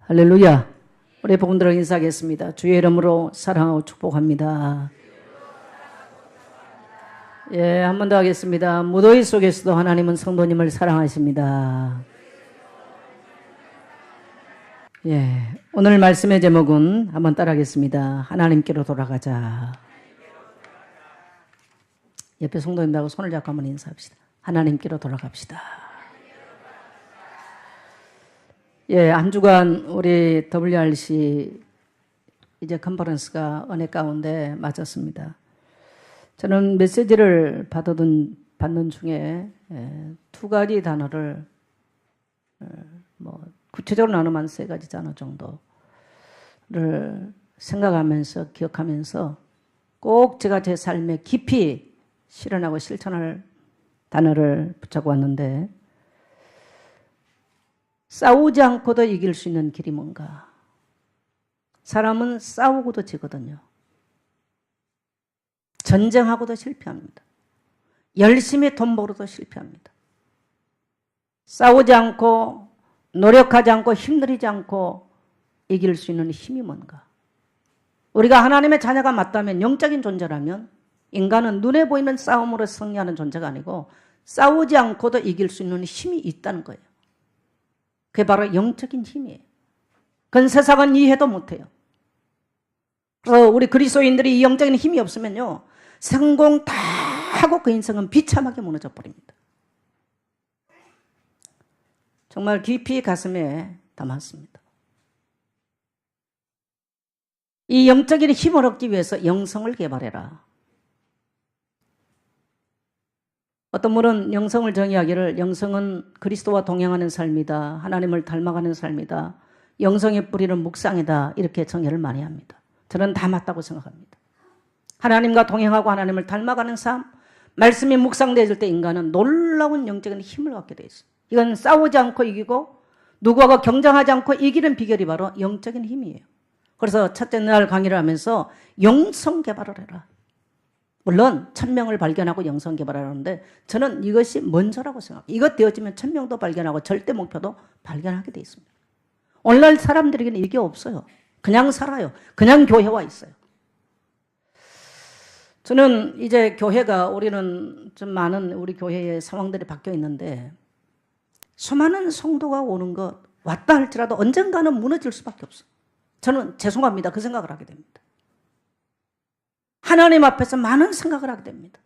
할렐루야. 우리 복음들을 인사하겠습니다. 주의 이름으로 사랑하고 축복합니다. 예, 한 번 더 하겠습니다. 무더위 속에서도 하나님은 성도님을 사랑하십니다. 예, 오늘 말씀의 제목은 한번 따라하겠습니다. 하나님께로 돌아가자. 옆에 성도님들하고 손을 잡고 한번 인사합시다. 하나님께로 돌아갑시다. 예, 한 주간 우리 WRC 이제 컨퍼런스가 은혜 가운데 맞았습니다. 저는 메시지를 받는 중에 두 가지 단어를 구체적으로 나누면 세 가지 단어 정도를 생각하면서 기억하면서 꼭 제가 제 삶에 깊이 실현하고 실천할 단어를 붙잡고 왔는데, 싸우지 않고도 이길 수 있는 길이 뭔가? 사람은 싸우고도 지거든요. 전쟁하고도 실패합니다. 열심히 돈 벌어도 실패합니다. 싸우지 않고 노력하지 않고 힘들이지 않고 이길 수 있는 힘이 뭔가? 우리가 하나님의 자녀가 맞다면, 영적인 존재라면 인간은 눈에 보이는 싸움으로 승리하는 존재가 아니고 싸우지 않고도 이길 수 있는 힘이 있다는 거예요. 그게 바로 영적인 힘이에요. 그건 세상은 이해도 못해요. 그래서 우리 그리스도인들이 이 영적인 힘이 없으면요, 성공 다 하고 그 인생은 비참하게 무너져 버립니다. 정말 깊이 가슴에 담았습니다. 이 영적인 힘을 얻기 위해서 영성을 개발해라. 어떤 분은 영성을 정의하기를, 영성은 그리스도와 동행하는 삶이다, 하나님을 닮아가는 삶이다, 영성의 뿌리는 묵상이다, 이렇게 정의를 많이 합니다. 저는 다 맞다고 생각합니다. 하나님과 동행하고 하나님을 닮아가는 삶, 말씀이 묵상되어질 때 인간은 놀라운 영적인 힘을 갖게 되어 있어요. 이건 싸우지 않고 이기고 누구하고 경쟁하지 않고 이기는 비결이 바로 영적인 힘이에요. 그래서 첫째 날 강의를 하면서 영성 개발을 해라. 물론 1000명을 발견하고 영성 개발하는데 저는 이것이 먼저라고 생각해요. 이것 되어지면 1000명도 발견하고 절대 목표도 발견하게 돼 있습니다. 오늘날 사람들에게는 이게 없어요. 그냥 살아요. 그냥 교회와 있어요. 저는 이제 교회가, 우리는 좀 많은 우리 교회의 상황들이 바뀌어 있는데, 수많은 성도가 오는 것 왔다 할지라도 언젠가는 무너질 수밖에 없어요. 저는 죄송합니다. 그 생각을 하게 됩니다. 하나님 앞에서 많은 생각을 하게 됩니다.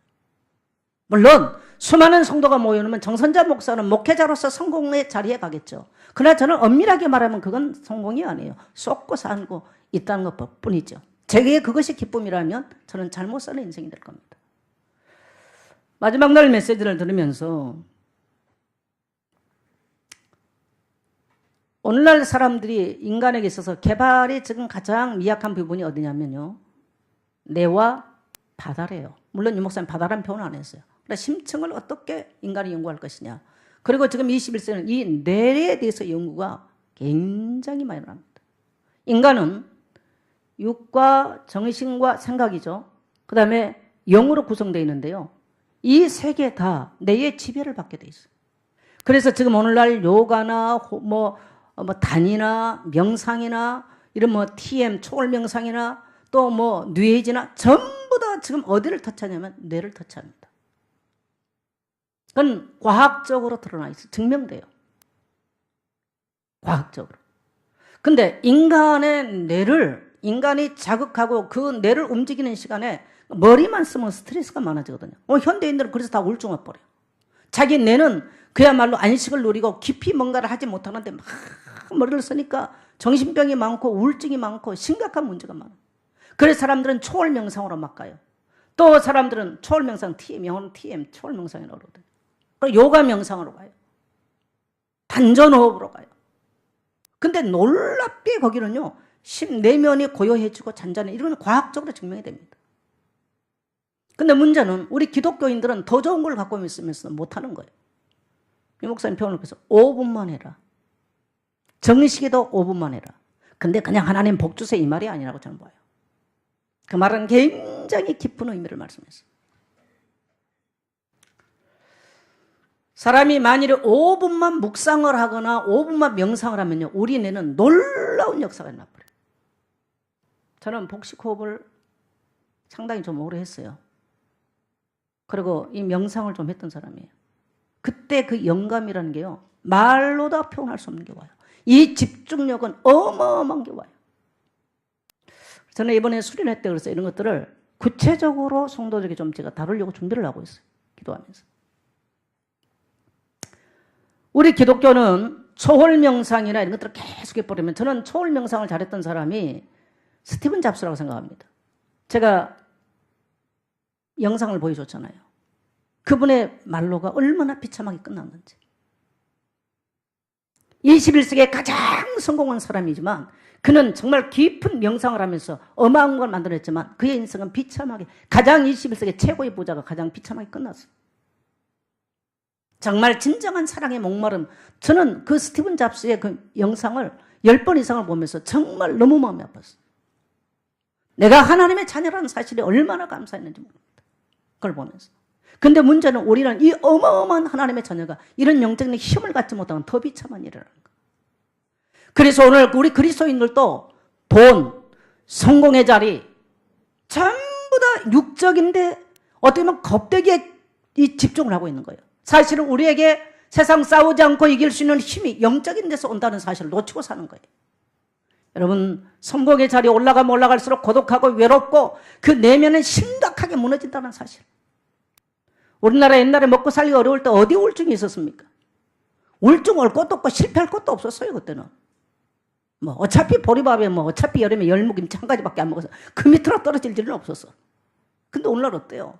물론 수많은 성도가 모여오면 정선자 목사는 목회자로서 성공의 자리에 가겠죠. 그러나 저는 엄밀하게 말하면 그건 성공이 아니에요. 쏟고 살고 있다는 것 뿐이죠. 제게 그것이 기쁨이라면 저는 잘못 사는 인생이 될 겁니다. 마지막 날 메시지를 들으면서 오늘날 사람들이 인간에게 있어서 개발이 지금 가장 미약한 부분이 어디냐면요, 뇌와 바다래요. 물론 유 목사님 바다라는 표현은 안 했어요. 그러니까 심층을 어떻게 인간이 연구할 것이냐. 그리고 지금 21세기는 이 뇌에 대해서 연구가 굉장히 많이 일어납니다. 인간은 육과 정신과 생각이죠. 그 다음에 영으로 구성되어 있는데요, 이 세 개 다 뇌의 지배를 받게 돼 있어요. 그래서 지금 오늘날 요가나 단이나 명상이나 이런 TM 초월 명상이나 또 뉴에이지나 전부 다 지금 어디를 터치하냐면 뇌를 터치합니다. 그건 과학적으로 드러나 있어요. 증명돼요. 과학적으로. 근데 인간의 뇌를, 인간이 자극하고 그 뇌를 움직이는 시간에 머리만 쓰면 스트레스가 많아지거든요. 현대인들은 그래서 다 우울증 와버려요. 자기 뇌는 그야말로 안식을 누리고 깊이 뭔가를 하지 못하는데 막 머리를 쓰니까 정신병이 많고 우울증이 많고 심각한 문제가 많아요. 그래서 사람들은 초월 명상으로 막 가요. 또 사람들은 초월 명상, 영어는 TM, 초월 명상이라고 그러거든요. 그리고 요가 명상으로 가요. 단전호흡으로 가요. 근데 놀랍게 거기는요, 내면이 고요해지고 잔잔해. 이런 건 과학적으로 증명이 됩니다. 근데 문제는 우리 기독교인들은 더 좋은 걸 갖고 있으면서 못하는 거예요. 이 목사님 표현을 해서 5분만 해라. 정식에도 5분만 해라. 근데 그냥 하나님 복 주세요 이 말이 아니라고 저는 봐요. 그 말은 굉장히 깊은 의미를 말씀했어요. 사람이 만일에 5분만 묵상을 하거나 5분만 명상을 하면요, 우리 뇌는 놀라운 역사가 나버려요. 저는 복식호흡을 상당히 좀 오래 했어요. 그리고 이 명상을 좀 했던 사람이에요. 그때 그 영감이라는 게요, 말로 다 표현할 수 없는 게 와요. 이 집중력은 어마어마한 게 와요. 저는 이번에 수련회 때 그래서 이런 것들을 구체적으로 성도들에게 좀 제가 다루려고 준비를 하고 있어요. 기도하면서. 우리 기독교는 초월 명상이나 이런 것들을 계속 해버리면, 저는 초월 명상을 잘했던 사람이 스티븐 잡스라고 생각합니다. 제가 영상을 보여줬잖아요. 그분의 말로가 얼마나 비참하게 끝났는지. 21세기에 가장 성공한 사람이지만 그는 정말 깊은 명상을 하면서 어마어마한 걸 만들어냈지만 그의 인생은 비참하게, 가장 21세기 최고의 부자가 가장 비참하게 끝났어요. 정말 진정한 사랑에 목마름. 저는 그 스티븐 잡스의 그 영상을 10번 이상을 보면서 정말 너무 마음이 아팠어요. 내가 하나님의 자녀라는 사실에 얼마나 감사했는지 모릅니다. 그걸 보면서. 근데 문제는 우리는 이 어마어마한 하나님의 자녀가 이런 영적인 힘을 갖지 못하면 더 비참한 일이라는 거예요. 그래서 오늘 우리 그리스도인들도 돈, 성공의 자리 전부 다 육적인데 어떻게 보면 겁대기에 이 집중을 하고 있는 거예요. 사실은 우리에게 세상 싸우지 않고 이길 수 있는 힘이 영적인 데서 온다는 사실을 놓치고 사는 거예요. 여러분, 성공의 자리에 올라가면 올라갈수록 고독하고 외롭고 그 내면은 심각하게 무너진다는 사실. 우리나라 옛날에 먹고 살기 어려울 때 어디 우울증이 있었습니까? 우울증 올 것도 없고 실패할 것도 없었어요. 그때는. 뭐 어차피 보리밥에 뭐 어차피 여름에 열무김치 한 가지밖에 안 먹어서 그 밑으로 떨어질 일은 없었어. 근데 오늘날 어때요?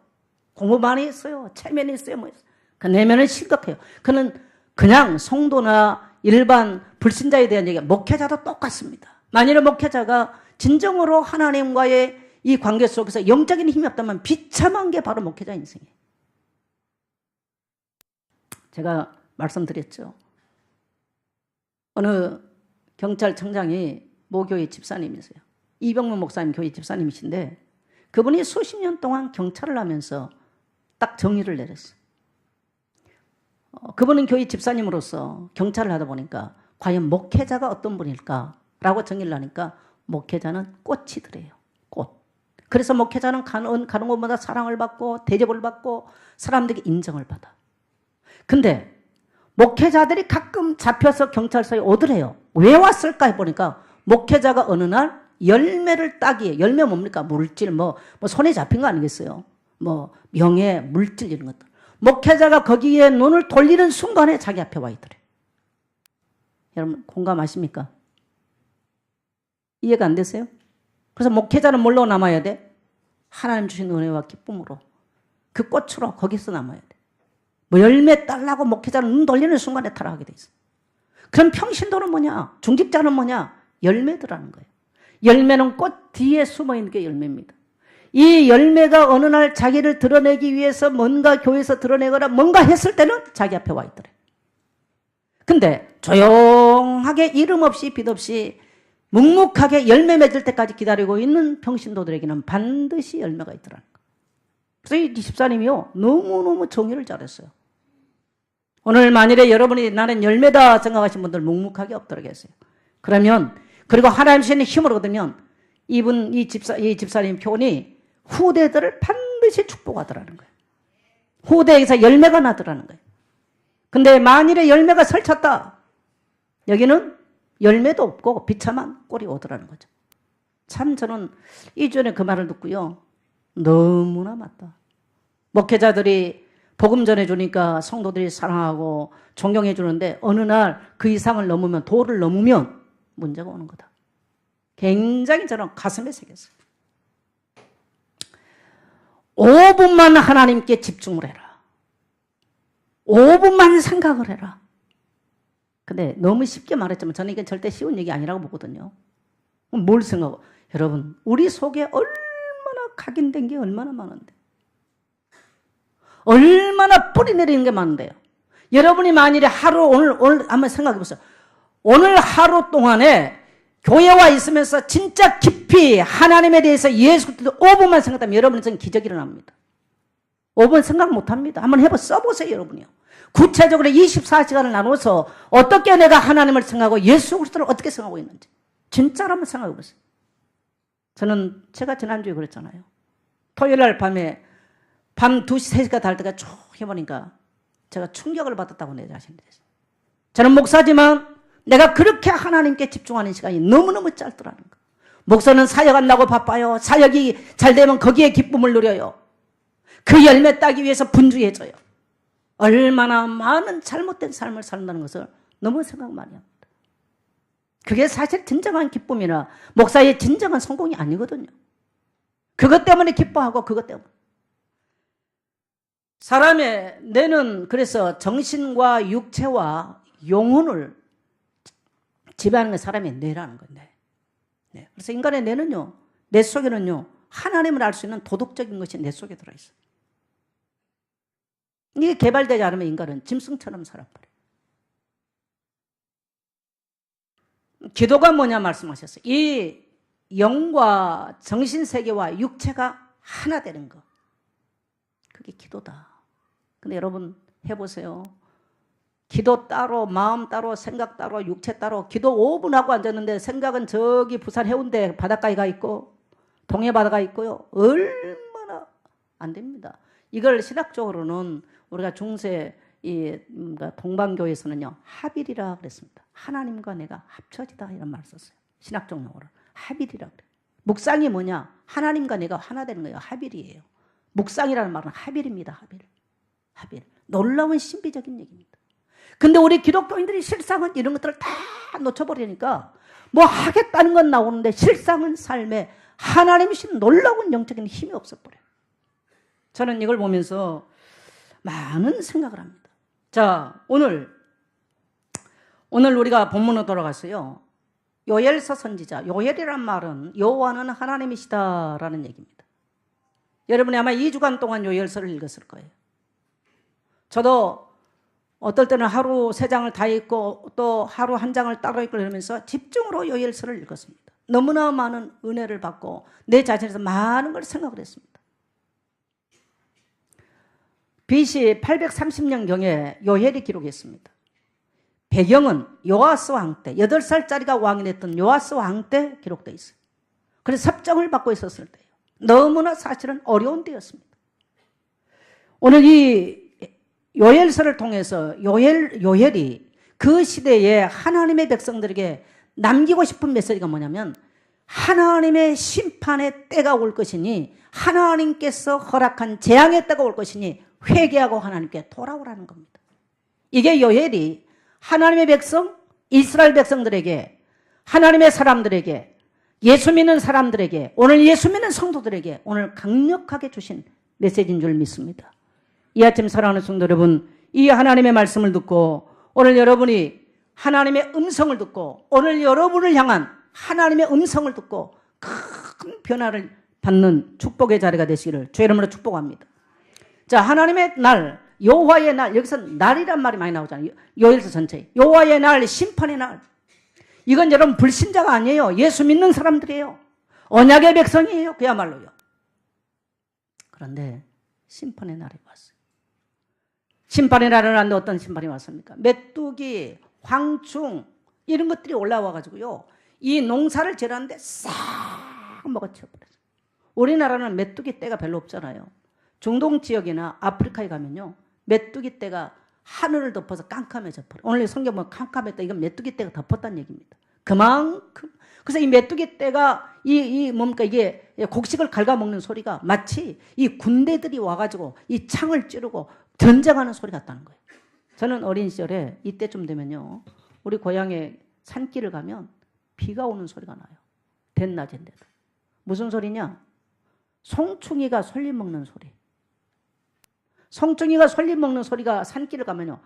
공부 많이 했어요. 체면이 있어요. 뭐 있어요. 그 내면은 심각해요. 그는 그냥 성도나 일반 불신자에 대한 얘기가, 목회자도 똑같습니다. 만일에 목회자가 진정으로 하나님과의 이 관계 속에서 영적인 힘이 없다면 비참한 게 바로 목회자 인생이에요. 제가 말씀드렸죠. 어느 경찰청장이 모교회 집사님이세요. 이병문 목사님 교회 집사님이신데 그분이 수십 년 동안 경찰을 하면서 딱 정의를 내렸어요. 그분은 교회 집사님으로서 경찰을 하다 보니까 과연 목회자가 어떤 분일까라고 정의를 하니까 목회자는 꽃이더래요. 꽃. 그래서 목회자는 가는 곳마다 사랑을 받고 대접을 받고 사람들에게 인정을 받아. 근데 목회자들이 가끔 잡혀서 경찰서에 오더래요. 왜 왔을까 해보니까 목회자가 어느 날 열매를 따기에, 열매 뭡니까? 물질, 뭐 손에 잡힌 거 아니겠어요? 뭐 명예, 물질 이런 것들. 목회자가 거기에 눈을 돌리는 순간에 자기 앞에 와 있더래요. 여러분 공감하십니까? 이해가 안 되세요? 그래서 목회자는 뭘로 남아야 돼? 하나님 주신 은혜와 기쁨으로, 그 꽃으로 거기서 남아야 돼. 뭐 열매 딸라고 목회자는 눈 돌리는 순간에 타락하게 돼 있어. 그럼 평신도는 뭐냐? 중직자는 뭐냐? 열매들하는 거예요. 열매는 꽃 뒤에 숨어 있는 게 열매입니다. 이 열매가 어느 날 자기를 드러내기 위해서 뭔가 교회에서 드러내거나 뭔가 했을 때는 자기 앞에 와 있더래. 근데 조용하게 이름 없이 빛 없이 묵묵하게 열매 맺을 때까지 기다리고 있는 평신도들에게는 반드시 열매가 있더라는 거예요. 그래서 이 집사님이요, 너무너무 정의를 잘했어요. 오늘 만일에 여러분이 나는 열매다 생각하신 분들 묵묵하게 엎드려 계세요. 그러면, 그리고 하나님 주시는 힘을 얻으면 이 집사님 표현이 후대들을 반드시 축복하더라는 거예요. 후대에서 열매가 나더라는 거예요. 근데 만일에 열매가 설쳤다, 여기는 열매도 없고 비참한 꼴이 오더라는 거죠. 참 저는 이전에 그 말을 듣고요, 너무나 맞다. 목회자들이 복음 전해주니까 성도들이 사랑하고 존경해 주는데 어느 날 그 이상을 넘으면, 도를 넘으면 문제가 오는 거다. 굉장히 저는 가슴에 새겼어요. 5분만 하나님께 집중을 해라. 5분만 생각을 해라. 근데 너무 쉽게 말했지만 저는 이게 절대 쉬운 얘기 아니라고 보거든요. 뭘 생각하고. 여러분, 우리 속에 얼마나 각인된 게 얼마나 많은데. 얼마나 뿌리 내리는 게 많은데요. 여러분이 만일에 하루, 오늘 한번 생각해 보세요. 오늘 하루 동안에 교회와 있으면서 진짜 깊이 하나님에 대해서 예수 그리스도 5분만 생각하면 여러분은 기적이 일어납니다. 5분 생각 못 합니다. 한번 써보세요, 여러분이요. 구체적으로 24시간을 나눠서 어떻게 내가 하나님을 생각하고 예수 그리스도를 어떻게 생각하고 있는지 진짜로 한번 생각해 보세요. 저는 제가 지난주에 그랬잖아요. 토요일 날 밤에 밤 2시, 3시가 달 때가 쭉 해보니까 제가 충격을 받았다고 내 자신에 대해서. 저는 목사지만 내가 그렇게 하나님께 집중하는 시간이 너무너무 짧더라는 거. 목사는 사역한다고 바빠요. 사역이 잘 되면 거기에 기쁨을 누려요. 그 열매 따기 위해서 분주해져요. 얼마나 많은 잘못된 삶을 산다는 것을 너무 생각 많이 합니다. 그게 사실 진정한 기쁨이나 목사의 진정한 성공이 아니거든요. 그것 때문에 기뻐하고 그것 때문에. 사람의 뇌는 그래서 정신과 육체와 영혼을 지배하는 게 사람의 뇌라는 건데. 네. 그래서 인간의 뇌는요, 뇌 속에는요, 하나님을 알 수 있는 도덕적인 것이 뇌 속에 들어있어요. 이게 개발되지 않으면 인간은 짐승처럼 살아버려요. 기도가 뭐냐 말씀하셨어요. 이 영과 정신세계와 육체가 하나 되는 거. 그게 기도다. 근데 여러분 해보세요. 기도 따로, 마음 따로, 생각 따로, 육체 따로. 기도 5분 하고 앉았는데 생각은 저기 부산 해운대 바닷가에 가 있고 동해 바다가 있고요. 얼마나 안 됩니다. 이걸 신학적으로는 우리가 중세 동방교에서는요 합일이라 그랬습니다. 하나님과 내가 합쳐지다 이런 말을 썼어요. 신학적 용어로 합일이라 그래요. 묵상이 뭐냐? 하나님과 내가 하나 되는 거예요. 합일이에요. 묵상이라는 말은 합일입니다. 합일. 놀라운 신비적인 얘기입니다. 근데 우리 기독교인들이 실상은 이런 것들을 다 놓쳐버리니까 뭐 하겠다는 건 나오는데 실상은 삶에 하나님이신 놀라운 영적인 힘이 없어버려요. 저는 이걸 보면서 많은 생각을 합니다. 자, 오늘 우리가 본문으로 돌아갔어요. 요엘서 선지자. 요엘이란 말은 여호와는 하나님이시다라는 얘기입니다. 여러분이 아마 2주간 동안 요엘서를 읽었을 거예요. 저도 어떨 때는 하루 3장을 다 읽고 또 하루 1장을 따로 읽고 이러면서 집중으로 요엘서를 읽었습니다. 너무나 많은 은혜를 받고 내 자신에서 많은 걸 생각을 했습니다. BC 830년경에 요엘이 기록했습니다. 배경은 요아스 왕 때, 8살짜리가 왕이 됐던 요아스 왕 때 기록되어 있어요. 그래서 섭정을 받고 있었을 때예요. 너무나 사실은 어려운 때였습니다. 오늘 이 요엘서를 통해서 요엘이 그 시대에 하나님의 백성들에게 남기고 싶은 메시지가 뭐냐면 하나님의 심판의 때가 올 것이니 하나님께서 허락한 재앙의 때가 올 것이니 회개하고 하나님께 돌아오라는 겁니다. 이게 요엘이 하나님의 백성, 이스라엘 백성들에게, 하나님의 사람들에게, 예수 믿는 사람들에게, 오늘 예수 믿는 성도들에게 오늘 강력하게 주신 메시지인 줄 믿습니다. 이 아침 사랑하는 성도 여러분, 이 하나님의 말씀을 듣고 오늘 여러분이 하나님의 음성을 듣고 오늘 여러분을 향한 하나님의 음성을 듣고 큰 변화를 받는 축복의 자리가 되시기를 주의 이름으로 축복합니다. 자, 하나님의 날, 여호와의 날, 여기서 날이란 말이 많이 나오잖아요. 요엘서 전체에. 여호와의 날, 심판의 날. 이건 여러분 불신자가 아니에요. 예수 믿는 사람들이에요. 언약의 백성이에요. 그야말로요. 그런데 심판의 날이 왔어요. 심판의 날은 왔는데 어떤 심판이 왔습니까? 메뚜기, 황충 이런 것들이 올라와 가지고요. 이 농사를 지었는데 싹 먹어치워버렸어요. 우리나라는 메뚜기 떼가 별로 없잖아요. 중동 지역이나 아프리카에 가면요. 메뚜기 떼가 하늘을 덮어서 깜깜해져 버려요. 오늘 성경 보면 깜깜했다. 이건 메뚜기 떼가 덮었다는 얘기입니다. 그만큼. 그래서 이 메뚜기 떼가 뭡니까 이게 곡식을 갉아먹는 소리가 마치 이 군대들이 와가지고 이 창을 찌르고 전쟁하는 소리 같다는 거예요. 저는 어린 시절에 이때쯤 되면요. 우리 고향에 산길을 가면 비가 오는 소리가 나요. 대낮인데도. 무슨 소리냐? 송충이가 솔잎 먹는 소리. 송충이가 솔잎 먹는 소리가 산길을 가면요.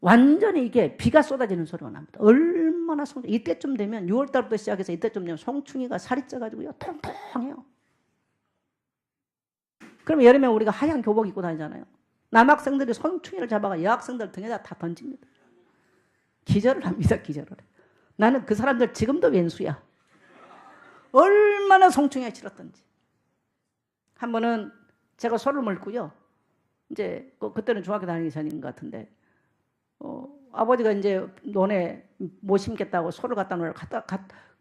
완전히 이게 비가 쏟아지는 소리가 납니다. 얼마나 이때쯤 되면 6월달부터 시작해서 이때쯤 되면 송충이가 살이 쪄가지고요. 통통해요. 그럼 여름에 우리가 하얀 교복 입고 다니잖아요. 남학생들이 송충이를 잡아가 여학생들 등에다 다 던집니다. 기절을 합니다. 기절을. 나는 그 사람들 지금도 왼수야. 얼마나 송충이가 싫었던지. 한 번은 제가 소를 물고요. 이제 그때는 중학교 다니기 전인 것 같은데 아버지가 이제 논에 못 심겠다고 소를 갖다 놓으러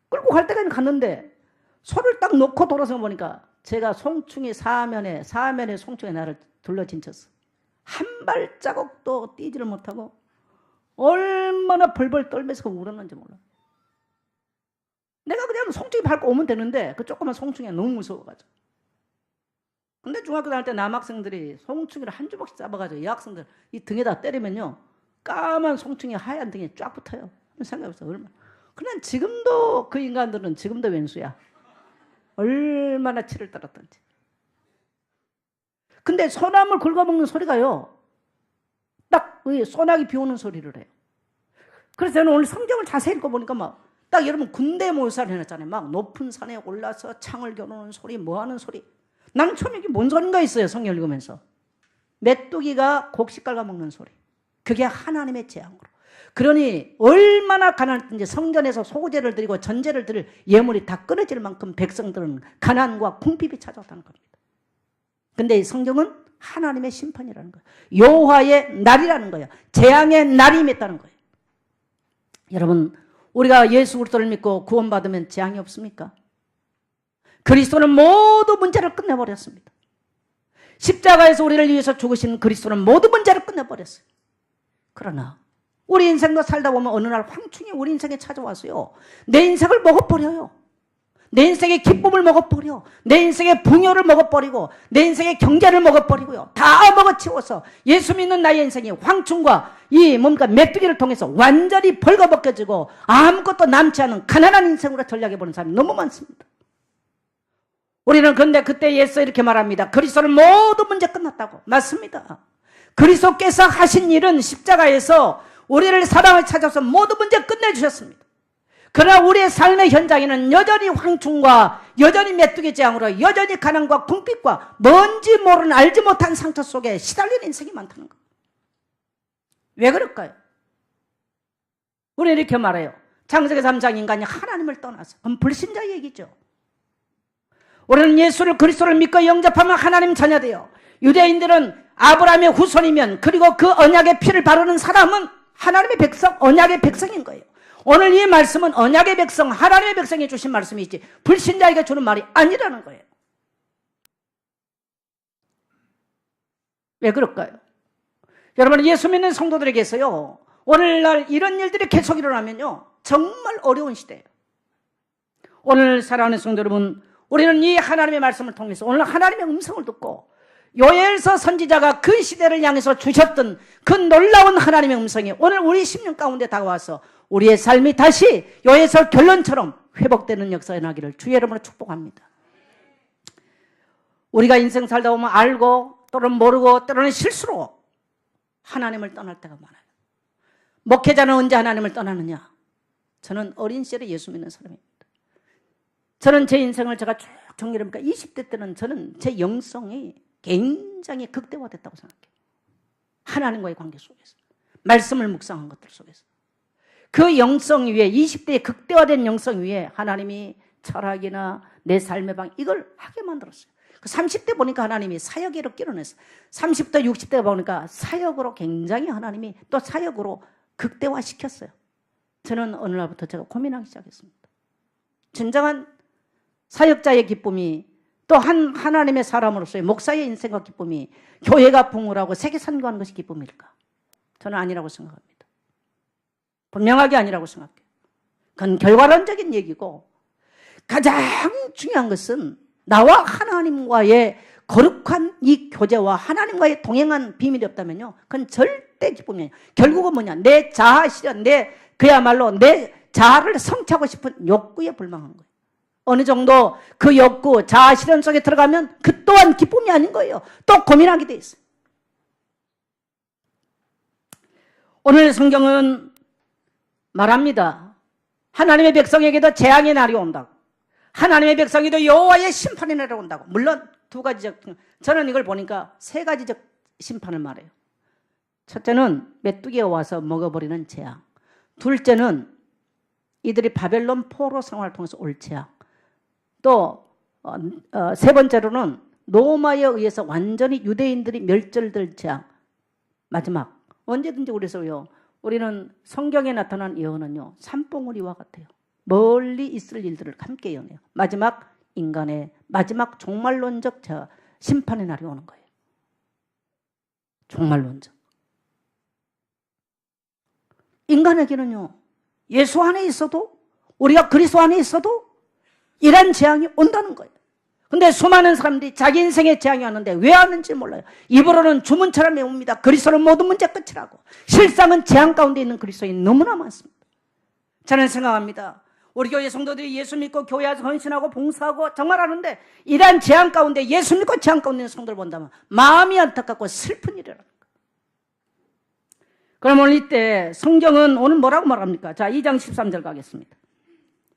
끌고 갈 때까지 갔는데 소를 딱 놓고 돌아서 보니까 제가 송충이 사면에 송충이 나를 둘러진쳤어. 한 발자국도 뛰지를 못하고 얼마나 벌벌 떨면서 울었는지 몰라. 내가 그냥 송충이 밟고 오면 되는데 그 조그만 송충이가 너무 무서워가지고. 근데 중학교 다닐 때 남학생들이 송충이를 한 주먹씩 잡아가지고 여학생들 이 등에다 때리면요 까만 송충이 하얀 등에 쫙 붙어요. 생각해보세요. 얼마나. 그냥 지금도 그 인간들은 지금도 왼수야. 얼마나 치를 떨었던지. 근데 소나무를 긁어먹는 소리가요 딱 소나기 비오는 소리를 해요. 그래서 저는 오늘 성경을 자세히 읽어보니까 막 딱 여러분 군대 모의사를 해놨잖아요. 막 높은 산에 올라서 창을 겨누는 소리 뭐하는 소리. 나는 처음에 이게 뭔 소린가 있어요. 성경 읽으면서. 메뚜기가 곡식 갉아먹는 소리. 그게 하나님의 재앙으로. 그러니 얼마나 가난했든지 성전에서 소제를 드리고 전제를 드릴 예물이 다 끊어질 만큼 백성들은 가난과 궁핍이 찾아왔다는 겁니다. 근데 이 성경은 하나님의 심판이라는 거예요. 여호와의 날이라는 거예요. 재앙의 날이 임했다는 거예요. 여러분 우리가 예수 그리스도를 믿고 구원받으면 재앙이 없습니까? 그리스도는 모든 문제를 끝내버렸습니다. 십자가에서 우리를 위해서 죽으신 그리스도는 모든 문제를 끝내버렸어요. 그러나 우리 인생도 살다 보면 어느 날 황충이 우리 인생에 찾아와서요 내 인생을 먹어버려요. 내 인생의 기쁨을 먹어버려. 내 인생의 풍요를 먹어버리고 내 인생의 경제를 먹어버리고요. 다 먹어치워서 예수 믿는 나의 인생이 황충과 이 뭔가 메뚜기를 통해서 완전히 벌거벗겨지고 아무것도 남지 않은 가난한 인생으로 전락해버리는 사람이 너무 많습니다. 우리는 그런데 그때 예수 이렇게 말합니다. 그리스도는 모든 문제 끝났다고. 맞습니다. 그리스도께서 하신 일은 십자가에서 우리를 사랑을 찾아서 모든 문제 끝내주셨습니다. 그러나 우리의 삶의 현장에는 여전히 황충과 여전히 메뚜기 재앙으로 여전히 가난과 궁핍과 뭔지 모르는 알지 못한 상처 속에 시달리는 인생이 많다는 거예요. 왜 그럴까요? 우리는 이렇게 말해요. 창세기 3장 인간이 하나님을 떠나서. 그럼 불신자 얘기죠. 우리는 예수를 그리스도를 믿고 영접하면 하나님 자녀돼요. 유대인들은 아브라함의 후손이면 그리고 그 언약의 피를 바르는 사람은 하나님의 백성, 언약의 백성인 거예요. 오늘 이 말씀은 언약의 백성, 하나님의 백성이 주신 말씀이지 불신자에게 주는 말이 아니라는 거예요. 왜 그럴까요? 여러분 예수 믿는 성도들에게서요 오늘날 이런 일들이 계속 일어나면요 정말 어려운 시대예요. 오늘 사랑하는 성도 여러분, 우리는 이 하나님의 말씀을 통해서 오늘 하나님의 음성을 듣고 요엘서 선지자가 그 시대를 향해서 주셨던 그 놀라운 하나님의 음성이 오늘 우리 심령 가운데 다가와서 우리의 삶이 다시 요엘서 결론처럼 회복되는 역사가 나기를 주의 이름으로 축복합니다. 우리가 인생 살다 보면 알고 또는 모르고 때로는 실수로 하나님을 떠날 때가 많아요. 목회자는 언제 하나님을 떠나느냐? 저는 어린 시절에 예수 믿는 사람입니다. 저는 제 인생을 제가 쭉 정리해보니까 20대 때는 저는 제 영성이 굉장히 극대화됐다고 생각해요. 하나님과의 관계 속에서. 말씀을 묵상한 것들 속에서. 그 영성 위에 20대의 극대화된 영성 위에 하나님이 철학이나 내 삶의 방 이걸 하게 만들었어요. 30대 보니까 하나님이 사역으로 끼워냈어요. 30대 60대 보니까 사역으로 굉장히 하나님이 또 사역으로 극대화시켰어요. 저는 어느 날부터 제가 고민하기 시작했습니다. 진정한 사역자의 기쁨이 또 하나님의 사람으로서의 목사의 인생과 기쁨이 교회가 풍요하고 세계 선교하는 것이 기쁨일까? 저는 아니라고 생각합니다. 분명하게 아니라고 생각해요. 그건 결과론적인 얘기고 가장 중요한 것은 나와 하나님과의 거룩한 이 교제와 하나님과의 동행한 비밀이 없다면요 그건 절대 기쁨이 아니에요. 결국은 뭐냐? 내 자아 실현, 그야말로 내 자아를 성취하고 싶은 욕구에 불망한 거예요. 어느 정도 그 욕구, 자아 실현 속에 들어가면 그 또한 기쁨이 아닌 거예요. 또 고민하게 돼 있어요. 오늘 성경은 말합니다. 하나님의 백성에게도 재앙의 날이 온다고. 하나님의 백성에도 여호와의 심판이 내려온다고. 물론 두 가지적, 저는 이걸 보니까 세 가지적 심판을 말해요. 첫째는 메뚜기가 와서 먹어버리는 재앙. 둘째는 이들이 바벨론 포로 생활을 통해서 올 재앙. 또 세 번째로는 로마에 의해서 완전히 유대인들이 멸절될 재앙. 마지막. 언제든지 그래서요. 우리는 성경에 나타난 예언은요. 산봉우리와 같아요. 멀리 있을 일들을 함께 예언해요. 마지막 인간의 마지막 종말론적 심판의 날이 오는 거예요. 종말론적. 인간에게는요. 예수 안에 있어도 우리가 그리스도 안에 있어도 이런 재앙이 온다는 거예요. 근데 수많은 사람들이 자기 인생에 재앙이 왔는데 왜 왔는지 몰라요. 입으로는 주문처럼 외웁니다. 그리스도는 모든 문제 끝이라고. 실상은 재앙 가운데 있는 그리스도인이 너무나 많습니다. 저는 생각합니다. 우리 교회 성도들이 예수 믿고 교회 와서 헌신하고 봉사하고 정말 하는데 이러한 재앙 가운데 예수 믿고 재앙 가운데 있는 성도를 본다면 마음이 안타깝고 슬픈 일이라는 거예요. 그럼 오늘 이때 성경은 오늘 뭐라고 말합니까? 자, 2장 13절 가겠습니다.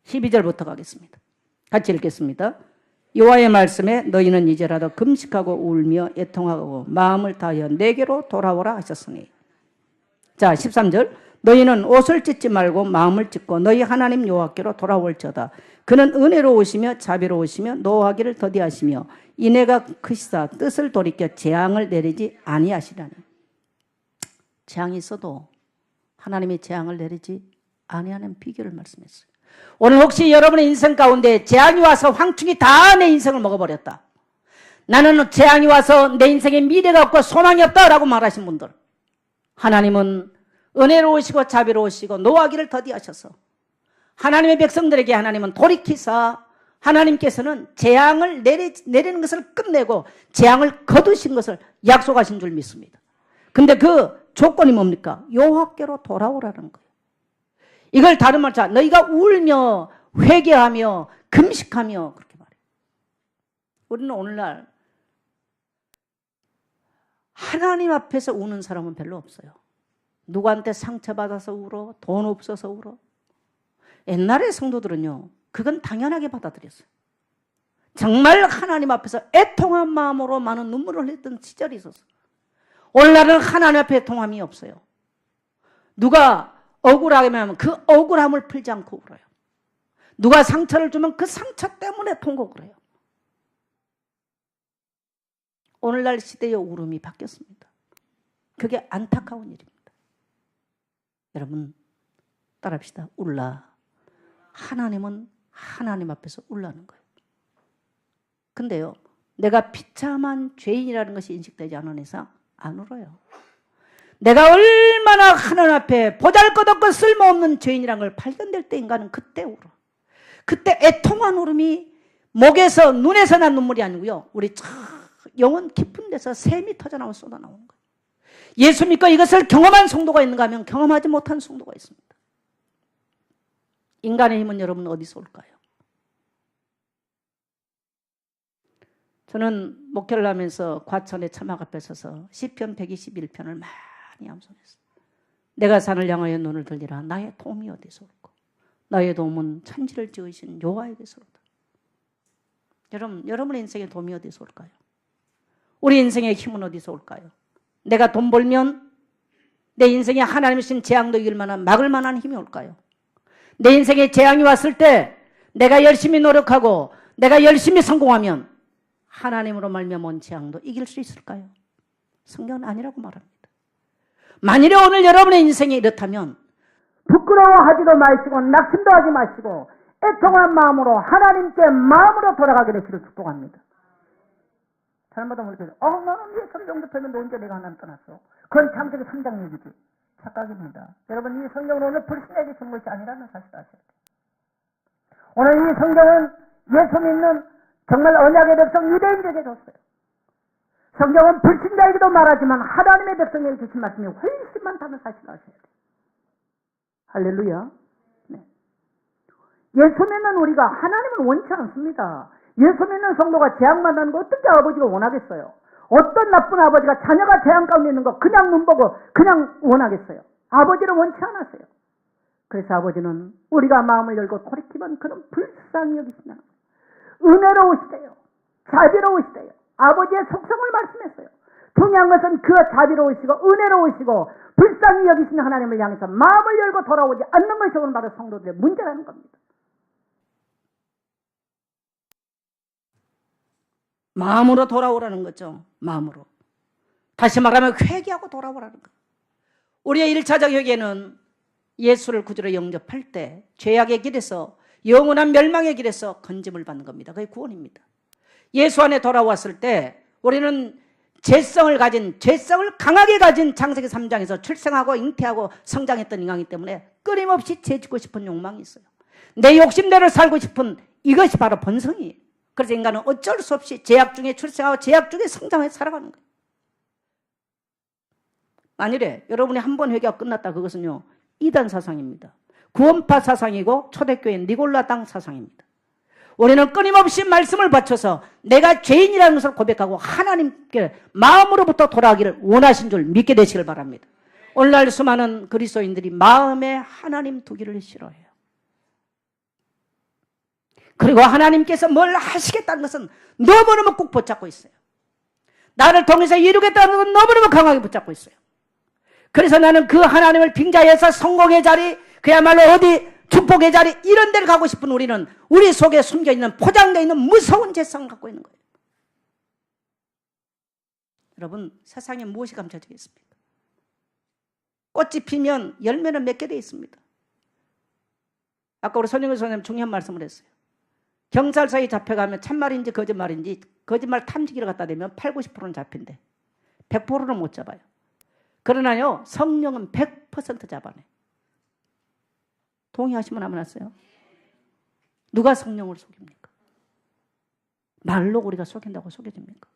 12절부터 가겠습니다. 같이 읽겠습니다. 여호와의 말씀에 너희는 이제라도 금식하고 울며 애통하고 마음을 다하여 내게로 돌아오라 하셨으니. 자, 13절. 너희는 옷을 찢지 말고 마음을 찢고 너희 하나님 여호와께로 돌아올지어다. 그는 은혜로우시며 자비로우시며 노하기를 더디하시며 인애가 크시사 뜻을 돌이켜 재앙을 내리지 아니하시라니. 재앙이 있어도 하나님이 재앙을 내리지 아니하는 비결을 말씀했어요. 오늘 혹시 여러분의 인생 가운데 재앙이 와서 황충이 다 내 인생을 먹어버렸다. 나는 재앙이 와서 내 인생에 미래가 없고 소망이 없다라고 말하신 분들, 하나님은 은혜로우시고 자비로우시고 노하기를 더디하셔서 하나님의 백성들에게 하나님은 돌이키사 하나님께서는 재앙을 내리는 것을 끝내고 재앙을 거두신 것을 약속하신 줄 믿습니다. 근데 그 조건이 뭡니까? 여호와께로 돌아오라는 거예요. 이걸 다른 말로 자, 너희가 울며 회개하며 금식하며 그렇게 말해요. 우리는 오늘날 하나님 앞에서 우는 사람은 별로 없어요. 누구한테 상처받아서 울어, 돈 없어서 울어. 옛날의 성도들은요, 그건 당연하게 받아들였어요. 정말 하나님 앞에서 애통한 마음으로 많은 눈물을 흘렸던 시절이 있었어요. 오늘날은 하나님 앞에 애통함이 없어요. 누가 억울하게 하면 그 억울함을 풀지 않고 울어요. 누가 상처를 주면 그 상처 때문에 통곡을 해요. 오늘날 시대의 울음이 바뀌었습니다. 그게 안타까운 일입니다. 여러분 따라합시다. 울라. 하나님은 하나님 앞에서 울라는 거예요. 근데요, 내가 비참한 죄인이라는 것이 인식되지 않은 이상 안 울어요. 내가 얼마나 하나님 앞에 보잘것없고 쓸모없는 죄인이라는 걸 발견될 때 인간은 그때 울어. 그때 애통한 울음이 목에서 눈에서 난 눈물이 아니고요, 우리 영혼 깊은 데서 샘이 터져나와 쏟아나오는 거예요. 예수 믿고 이것을 경험한 성도가 있는가 하면 경험하지 못한 성도가 있습니다. 인간의 힘은 여러분 어디서 올까요? 저는 목회를 하면서 과천의 차막 앞에 서서 시편 121편을 많이 암송했어요. 내가 산을 향하여 눈을 들리라. 나의 도움이 어디서 올까? 나의 도움은 천지를 지으신 여호와에게서로다. 여러분의 인생의 도움이 어디서 올까요? 우리 인생의 힘은 어디서 올까요? 내가 돈 벌면 내 인생에 하나님이 주신 재앙도 이길 만한 막을 만한 힘이 올까요? 내 인생에 재앙이 왔을 때 내가 열심히 노력하고 내가 열심히 성공하면 하나님으로 말미암아 온 재앙도 이길 수 있을까요? 성경은 아니라고 말합니다. 만일에 오늘 여러분의 인생이 이렇다면 부끄러워하지도 마시고 낙심도 하지 마시고 애통한 마음으로 하나님께 마음으로 돌아가게 되시길 축복합니다. 잘못하면 그렇게 나는 예수를 영접했는데 언제 내가 하나님 떠났어? 그건 창세기 3장 얘기지. 착각입니다. 여러분, 이 성경은 오늘 불신에게 준 것이 아니라는 사실을 아셔야 돼요. 오늘 이 성경은 예수 믿는 정말 언약의 백성 유대인들에게 줬어요. 성경은 불신자에게도 말하지만 하나님의 백성에게 주신 말씀이 훨씬 많다는 사실을 아셔야 돼요. 할렐루야. 네. 예수 믿는 우리가 하나님을 원치 않습니다. 예수 믿는 성도가 재앙만나는 거 어떻게 아버지가 원하겠어요? 어떤 나쁜 아버지가 자녀가 재앙 가운데 있는 거 그냥 눈 보고 그냥 원하겠어요? 아버지를 원치 않았어요. 그래서 아버지는 우리가 마음을 열고 돌이키면 그런 불쌍히 여기시나 은혜로우시대요. 자비로우시대요. 아버지의 속성을 말씀했어요. 중요한 것은 그 자비로우시고 은혜로우시고 불쌍히 여기시는 하나님을 향해서 마음을 열고 돌아오지 않는 것이 오늘 바로 성도들의 문제라는 겁니다. 마음으로 돌아오라는 거죠. 마음으로. 다시 말하면 회개하고 돌아오라는 거. 우리의 1차적 회개는 예수를 구주로 영접할 때 죄악의 길에서, 영원한 멸망의 길에서 건짐을 받는 겁니다. 그게 구원입니다. 예수 안에 돌아왔을 때 우리는 죄성을 강하게 가진 창세기 3장에서 출생하고 잉태하고 성장했던 인간이기 때문에 끊임없이 죄 짓고 싶은 욕망이 있어요. 내 욕심대로 살고 싶은 이것이 바로 본성이에요. 그래서 인간은 어쩔 수 없이 죄악 중에 출생하고 죄악 중에 성장해 살아가는 거예요. 만일에 여러분이 한 번 회개가 끝났다, 그것은요 이단 사상입니다. 구원파 사상이고 초대교회 니골라당 사상입니다. 우리는 끊임없이 말씀을 바쳐서 내가 죄인이라는 것을 고백하고 하나님께 마음으로부터 돌아가기를 원하신 줄 믿게 되시길 바랍니다. 오늘날 수많은 그리스도인들이 마음에 하나님 두기를 싫어해요. 그리고 하나님께서 뭘 하시겠다는 것은 너무너무 꼭 붙잡고 있어요. 나를 통해서 이루겠다는 것은 너무너무 강하게 붙잡고 있어요. 그래서 나는 그 하나님을 빙자해서 성공의 자리, 그야말로 어디 축복의 자리, 이런 데를 가고 싶은 우리는 우리 속에 숨겨있는, 포장되어 있는 무서운 죄성을 갖고 있는 거예요. 여러분, 세상에 무엇이 감춰져 있습니까? 꽃이 피면 열매는 몇 개 되어 있습니다. 아까 우리 손영근 선생님 중요한 말씀을 했어요. 경찰서에 잡혀가면 참말인지 거짓말인지, 거짓말 탐지기를 갖다 대면 8, 90%는 잡힌대. 100%는 못 잡아요. 그러나요, 성령은 100% 잡아내. 동의하시면 한번 하세요. 누가 성령을 속입니까? 말로 우리가 속인다고 속여집니까?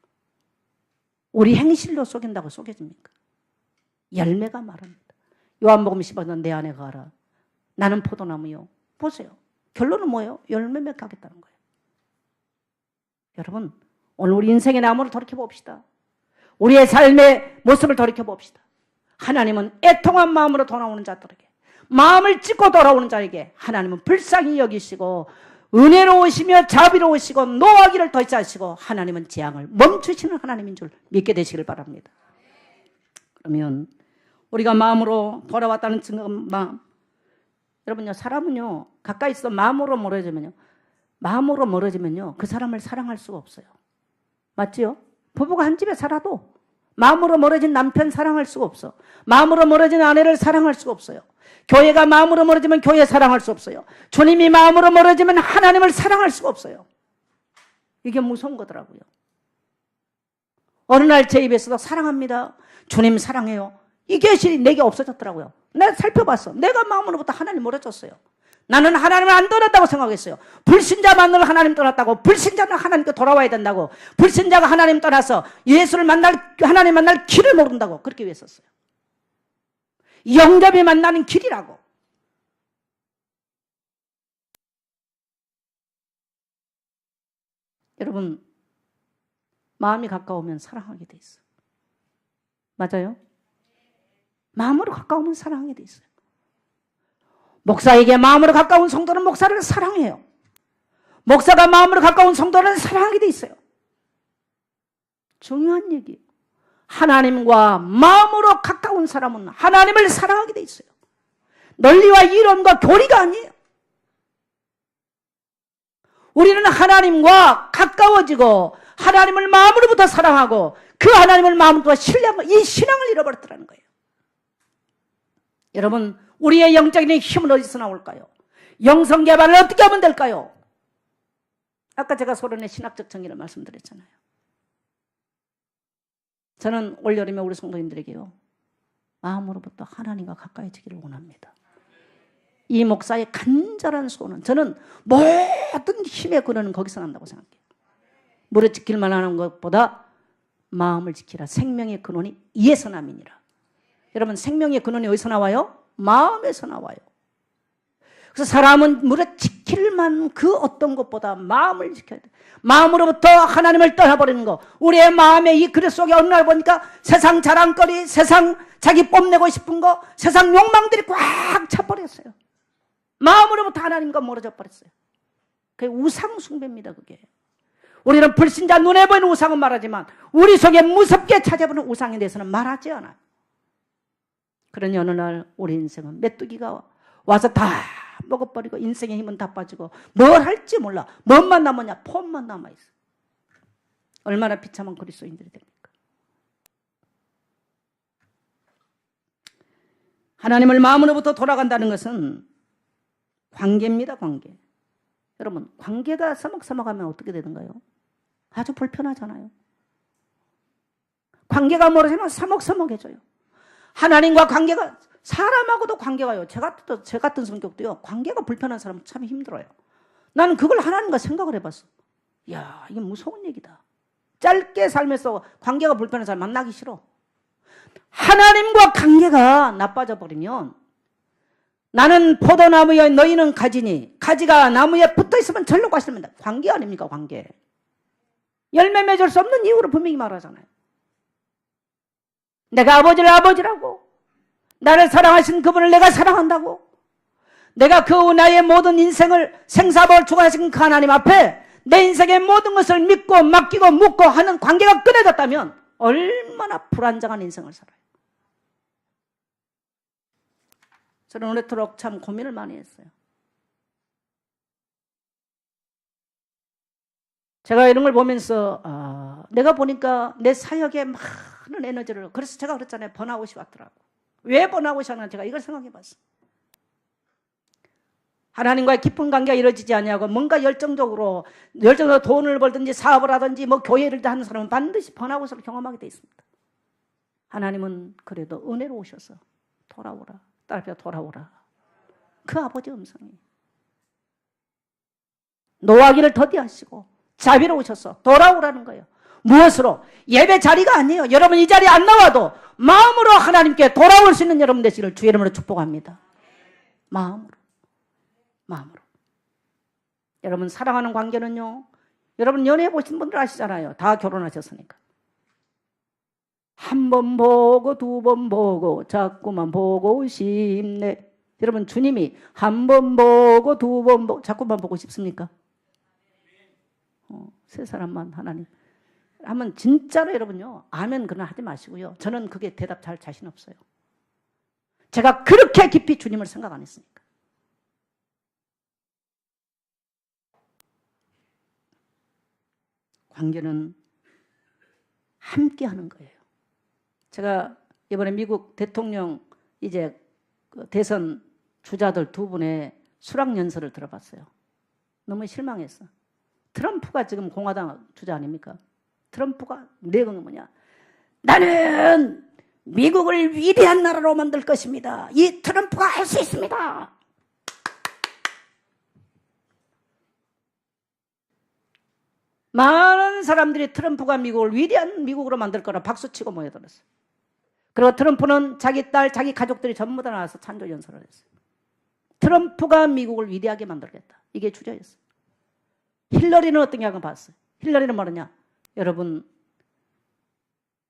우리 행실로 속인다고 속여집니까? 열매가 말합니다. 요한복음 15장 내 안에 거하라. 나는 포도나무요. 보세요. 결론은 뭐예요? 열매 맺게 하겠다는 거예요. 여러분, 오늘 우리 인생의 나무를 돌이켜봅시다. 우리의 삶의 모습을 돌이켜봅시다. 하나님은 애통한 마음으로 돌아오는 자들에게, 마음을 찢고 돌아오는 자에게 하나님은 불쌍히 여기시고 은혜로우시며 자비로우시고 노하기를 더시하시고 하나님은 재앙을 멈추시는 하나님인 줄 믿게 되시길 바랍니다. 그러면 우리가 마음으로 돌아왔다는 증거, 여러분요, 사람은요 가까이 있어 마음으로 멀어지면요 그 사람을 사랑할 수가 없어요. 맞지요? 부부가 한 집에 살아도 마음으로 멀어진 남편 사랑할 수가 없어. 마음으로 멀어진 아내를 사랑할 수가 없어요. 교회가 마음으로 멀어지면 교회 사랑할 수 없어요. 주님이 마음으로 멀어지면 하나님을 사랑할 수가 없어요. 이게 무서운 거더라고요. 어느 날 제 입에서도 사랑합니다, 주님 사랑해요, 이게 내게 없어졌더라고요. 내가 살펴봤어. 내가 마음으로부터 하나님 멀어졌어요. 나는 하나님을 안 떠났다고 생각했어요. 불신자만으로 하나님 떠났다고, 불신자는 하나님께 돌아와야 된다고, 불신자가 하나님 떠나서 하나님 만날 길을 모른다고 그렇게 외웠었어요. 영접이 만나는 길이라고. 여러분, 마음이 가까우면 사랑하게 돼 있어요. 맞아요? 마음으로 가까우면 사랑하게 돼 있어요. 목사에게 마음으로 가까운 성도는 목사를 사랑해요. 목사가 마음으로 가까운 성도는 사랑하게 돼 있어요. 중요한 얘기예요. 하나님과 마음으로 가까운 사람은 하나님을 사랑하게 돼 있어요. 논리와 이론과 교리가 아니에요. 우리는 하나님과 가까워지고 하나님을 마음으로부터 사랑하고 그 하나님을 마음으로부터 신뢰하고 이 신앙을 잃어버렸더라는 거예요. 여러분, 우리의 영적인 힘은 어디서 나올까요? 영성 개발을 어떻게 하면 될까요? 아까 제가 소론의 신학적 정의를 말씀드렸잖아요. 저는 올여름에 우리 성도님들에게요, 마음으로부터 하나님과 가까이지기를 원합니다. 이 목사의 간절한 소원은, 저는 모든 힘의 근원은 거기서 난다고 생각해요. 물을 지킬만 하는 것보다 마음을 지키라. 생명의 근원이 이에서 남이니라. 여러분, 생명의 근원이 어디서 나와요? 마음에서 나와요. 그래서 사람은 물에 지킬 만한 그 어떤 것보다 마음을 지켜야 돼. 마음으로부터 하나님을 떠나버리는 거. 우리의 마음의 이 그릇 속에 어느 날 보니까 세상 자랑거리, 세상 자기 뽐내고 싶은 거, 세상 욕망들이 꽉 차버렸어요. 마음으로부터 하나님과 멀어져 버렸어요. 그게 우상 숭배입니다. 그게. 우리는 불신자 눈에 보이는 우상은 말하지만 우리 속에 무섭게 찾아보는 우상에 대해서는 말하지 않아요. 그러니 어느 날 우리 인생은 메뚜기가 와서 다 먹어버리고 인생의 힘은 다 빠지고 뭘 할지 몰라. 뭔만 남았냐? 폰만 남아있어. 얼마나 비참한 그리스도인들이 됩니까? 하나님을 마음으로부터 돌아간다는 것은 관계입니다. 관계. 여러분, 관계가 서먹서먹하면 어떻게 되는가요? 아주 불편하잖아요. 관계가 멀어지면 서먹서먹해져요. 하나님과 관계가, 사람하고도 관계가요. 제 같은 성격도요. 관계가 불편한 사람은 참 힘들어요. 나는 그걸 하나님과 생각을 해봤어. 이야, 이게 무서운 얘기다. 짧게 살면서 관계가 불편한 사람 만나기 싫어. 하나님과 관계가 나빠져 버리면 나는 포도나무여 너희는 가지니 가지가 나무에 붙어있으면 절로 가시면 관계 아닙니까? 관계. 열매 맺을 수 없는 이유로 분명히 말하잖아요. 내가 아버지를 아버지라고, 나를 사랑하신 그분을 내가 사랑한다고, 내가 나의 모든 인생을 생사복을 주관하신 그 하나님 앞에 내 인생의 모든 것을 믿고 맡기고 묻고 하는 관계가 끊어졌다면 얼마나 불안정한 인생을 살아요. 저는 오래도록 참 고민을 많이 했어요. 제가 이런 걸 보면서 내가 보니까 내 사역에 많은 에너지를, 그래서 제가 그랬잖아요. 번아웃이 왔더라고. 왜 번아웃이 왔나 제가 이걸 생각해 봤어요. 하나님과의 깊은 관계가 이루어지지 않냐고 뭔가 열정적으로 돈을 벌든지 사업을 하든지 뭐 교회를 하는 사람은 반드시 번아웃을 경험하게 돼 있습니다. 하나님은 그래도 은혜로 오셔서 돌아오라. 딸뼈 돌아오라. 그 아버지 음성이 노하기를 더디하시고 자비로우셔서 돌아오라는 거예요. 무엇으로? 예배 자리가 아니에요. 여러분 이 자리에 안 나와도 마음으로 하나님께 돌아올 수 있는 여러분 되시기를 주의 이름으로 축복합니다. 마음으로. 여러분 사랑하는 관계는요, 여러분 연애해 보신 분들 아시잖아요. 다 결혼하셨으니까. 한 번 보고 두 번 보고 자꾸만 보고 싶네. 여러분 주님이 한 번 보고 두 번 보고 자꾸만 보고 싶습니까? 세 사람만 하나님 하면 진짜로 여러분요, 아멘 그러나 하지 마시고요. 저는 그게 대답 잘 자신 없어요. 제가 그렇게 깊이 주님을 생각 안 했으니까. 관계는 함께 하는 거예요. 제가 이번에 미국 대통령 이제 대선 주자들 두 분의 수락연설을 들어봤어요. 너무 실망했어. 트럼프가 지금 공화당 주자 아닙니까? 트럼프가 내용은 뭐냐? 나는 미국을 위대한 나라로 만들 것입니다. 이 트럼프가 할 수 있습니다. 많은 사람들이 트럼프가 미국을 위대한 미국으로 만들 거라 박수치고 모여들었어요. 그리고 트럼프는 자기 딸, 자기 가족들이 전부 다 나와서 찬조 연설을 했어요. 트럼프가 미국을 위대하게 만들겠다. 이게 주제였어요. 힐러리는 어떤 게 봤어요? 힐러리는 뭐냐? 여러분,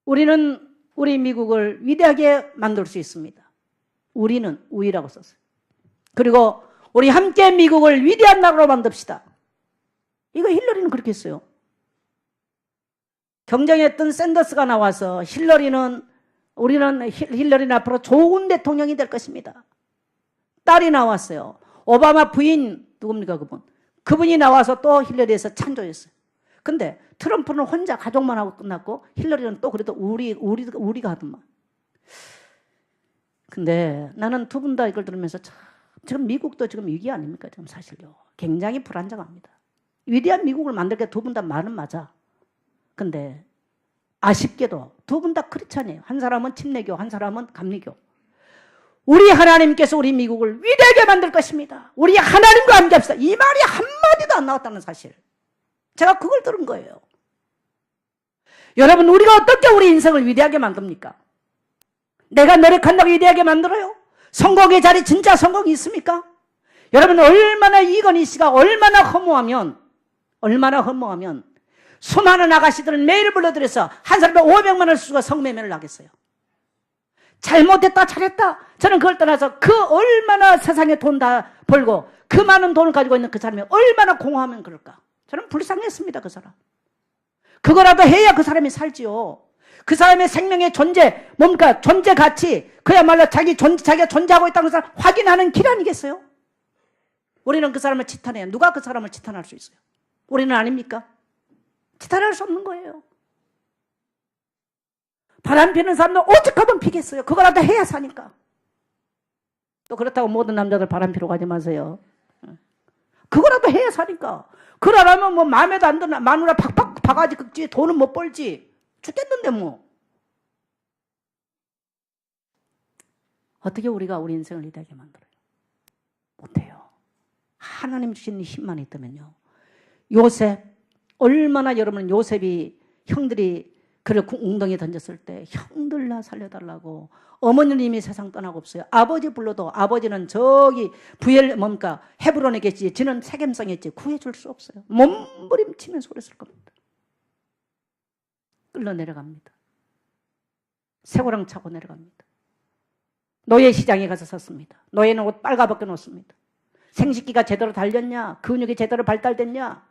우리는 우리 미국을 위대하게 만들 수 있습니다. 우리는 우리라고 썼어요. 그리고 우리 함께 미국을 위대한 나라로 만듭시다. 이거 힐러리는 그렇게 했어요. 경쟁했던 샌더스가 나와서 우리는 힐러리는 앞으로 좋은 대통령이 될 것입니다. 딸이 나왔어요. 오바마 부인 누굽니까 그분? 그분이 나와서 또 힐러리에서 찬조했어요. 근데 트럼프는 혼자 가족만 하고 끝났고 힐러리는 또 그래도 우리가 하더만. 근데 나는 두 분 다 이걸 들으면서 지금 미국도 지금 위기 아닙니까? 지금 사실요. 굉장히 불안정합니다. 위대한 미국을 만들게 두 분 다 말은 맞아. 근데 아쉽게도 두 분 다 크리스찬이에요. 한 사람은 침례교, 한 사람은 감리교. 우리 하나님께서 우리 미국을 위대하게 만들 것입니다. 우리 하나님과 함께 합시다. 이 말이 한마디도 안 나왔다는 사실. 제가 그걸 들은 거예요. 여러분, 우리가 어떻게 우리 인생을 위대하게 만듭니까? 내가 노력한다고 위대하게 만들어요? 성공의 자리 진짜 성공이 있습니까? 여러분, 얼마나 이건희 씨가 얼마나 허무하면 수많은 아가씨들은 매일 불러들여서 한 사람에 500만 원을 쓰고 성매매를 하겠어요. 잘못했다 잘했다 저는 그걸 떠나서 그 얼마나 세상에 돈 다 벌고 그 많은 돈을 가지고 있는 그 사람이 얼마나 공허하면 그럴까. 저는 불쌍했습니다. 그 사람. 그거라도 해야 그 사람이 살지요. 그 사람의 생명의 존재, 뭡니까? 존재 가치, 그야말로 자기가 존재하고 있다는 것을 확인하는 길 아니겠어요? 우리는 그 사람을 치탄해요. 누가 그 사람을 치탄할 수 있어요? 우리는 아닙니까? 치탄할 수 없는 거예요. 바람 피는 사람들 오죽하면 피겠어요. 그거라도 해야 사니까. 또 그렇다고 모든 남자들 바람 피러 가지 마세요. 그거라도 해야 사니까. 그러라면 뭐 마음에도 안 드나 마누라 팍팍 바가지 긁지 돈은 못 벌지. 죽겠는데 뭐. 어떻게 우리가 우리 인생을 리드하게 만들어요? 못해요. 하나님 주신 힘만 있다면요. 요셉, 얼마나 여러분 요셉이 형들이 그를 웅덩이에 던졌을 때 형들 나 살려달라고 어머니는 이미 세상 떠나고 없어요. 아버지 불러도 아버지는 저기 뭡니까 헤브론에 계시지 지는 세겜성에 있지 구해줄 수 없어요. 몸부림치면서 그랬을 겁니다. 끌려 내려갑니다. 새고랑 차고 내려갑니다. 노예 시장에 가서 섰습니다. 노예는 옷 빨가벗겨 놓습니다. 생식기가 제대로 달렸냐? 근육이 제대로 발달됐냐?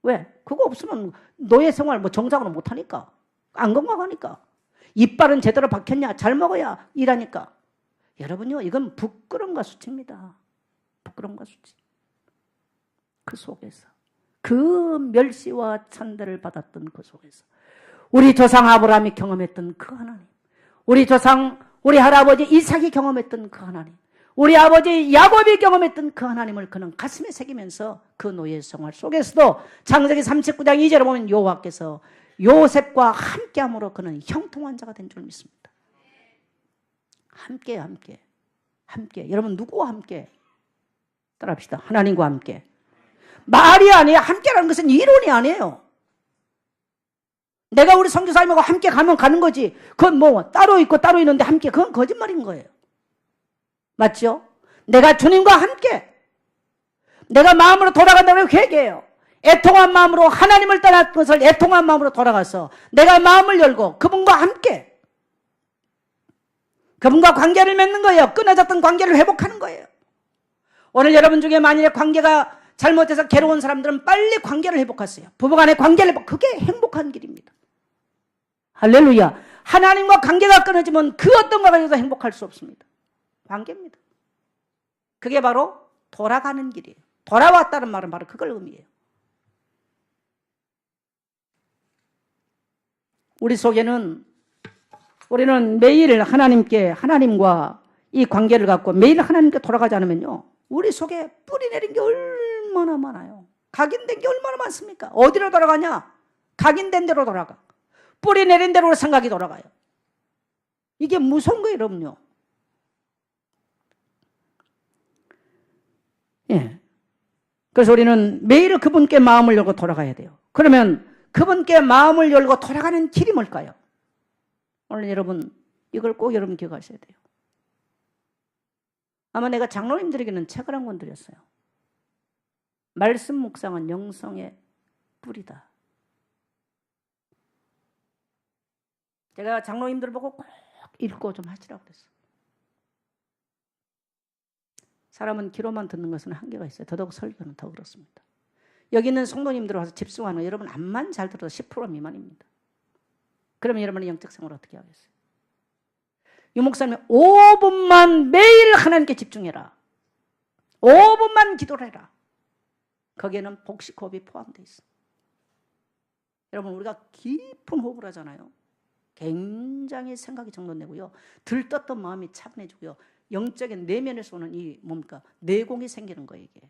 왜? 그거 없으면 노예 생활 뭐 정상으로 못하니까. 안 건강하니까. 이빨은 제대로 박혔냐? 잘 먹어야 일하니까. 여러분요, 이건 부끄러움과 수치입니다. 부끄러움과 수치. 그 속에서, 그 멸시와 찬대를 받았던 그 속에서 우리 조상 아브라함이 경험했던 그 하나님, 우리 조상, 우리 할아버지 이삭이 경험했던 그 하나님, 우리 아버지 야곱이 경험했던 그 하나님을 그는 가슴에 새기면서 그 노예 생활 속에서도 창세기 39장 2절에 보면 여호와께서 요셉과 함께함으로 그는 형통한 자가 된 줄 믿습니다. 함께. 여러분 누구와 함께? 따라합시다. 하나님과 함께. 말이 아니에요. 함께라는 것은 이론이 아니에요. 내가 우리 선교사님하고 함께 가면 가는 거지. 그건 뭐 따로 있고 따로 있는데 함께, 그건 거짓말인 거예요. 맞죠? 내가 주님과 함께, 내가 마음으로 돌아간다고 회개해요. 애통한 마음으로 하나님을 떠난 것을 애통한 마음으로 돌아가서 내가 마음을 열고 그분과 함께, 그분과 관계를 맺는 거예요. 끊어졌던 관계를 회복하는 거예요. 오늘 여러분 중에 만일에 관계가 잘못해서 괴로운 사람들은 빨리 관계를 회복하세요. 부부간의 관계를 회복, 그게 행복한 길입니다. 할렐루야. 하나님과 관계가 끊어지면 그 어떤 것에도 행복할 수 없습니다. 관계입니다. 그게 바로 돌아가는 길이에요. 돌아왔다는 말은 바로 그걸 의미해요. 우리 속에는, 우리는 매일 하나님과 이 관계를 갖고 매일 하나님께 돌아가지 않으면요, 우리 속에 뿌리 내린 게 얼마나 많아요. 각인된 게 얼마나 많습니까? 어디로 돌아가냐? 각인된 대로 돌아가. 뿌리 내린 대로 생각이 돌아가요. 이게 무서운 거예요, 여러분요. 예. 그래서 우리는 매일 그분께 마음을 열고 돌아가야 돼요. 그러면 그분께 마음을 열고 돌아가는 길이 뭘까요? 오늘 여러분 이걸 꼭 여러분 기억하셔야 돼요. 아마 내가 장로님들에게는 책을 한 권 드렸어요. 말씀 묵상은 영성의 뿌리다. 제가 장로님들 보고 꼭 읽고 좀 하시라고 그랬어요. 사람은 귀로만 듣는 것은 한계가 있어요. 더더욱 설교는 더 그렇습니다. 여기 있는 성도님들 와서 집중하는 거, 여러분 암만 잘 들어도 10% 미만입니다. 그러면 여러분의 영적 생활을 어떻게 하겠어요? 유 목사님이 5분만 매일 하나님께 집중해라. 5분만 기도를 해라. 거기에는 복식 호흡이 포함되어 있어. 여러분 우리가 깊은 호흡을 하잖아요. 굉장히 생각이 정돈되고요. 들떴던 마음이 차분해지고요. 영적인 내면에서 오는 이 뭡니까? 내공이 생기는 거예요, 이게.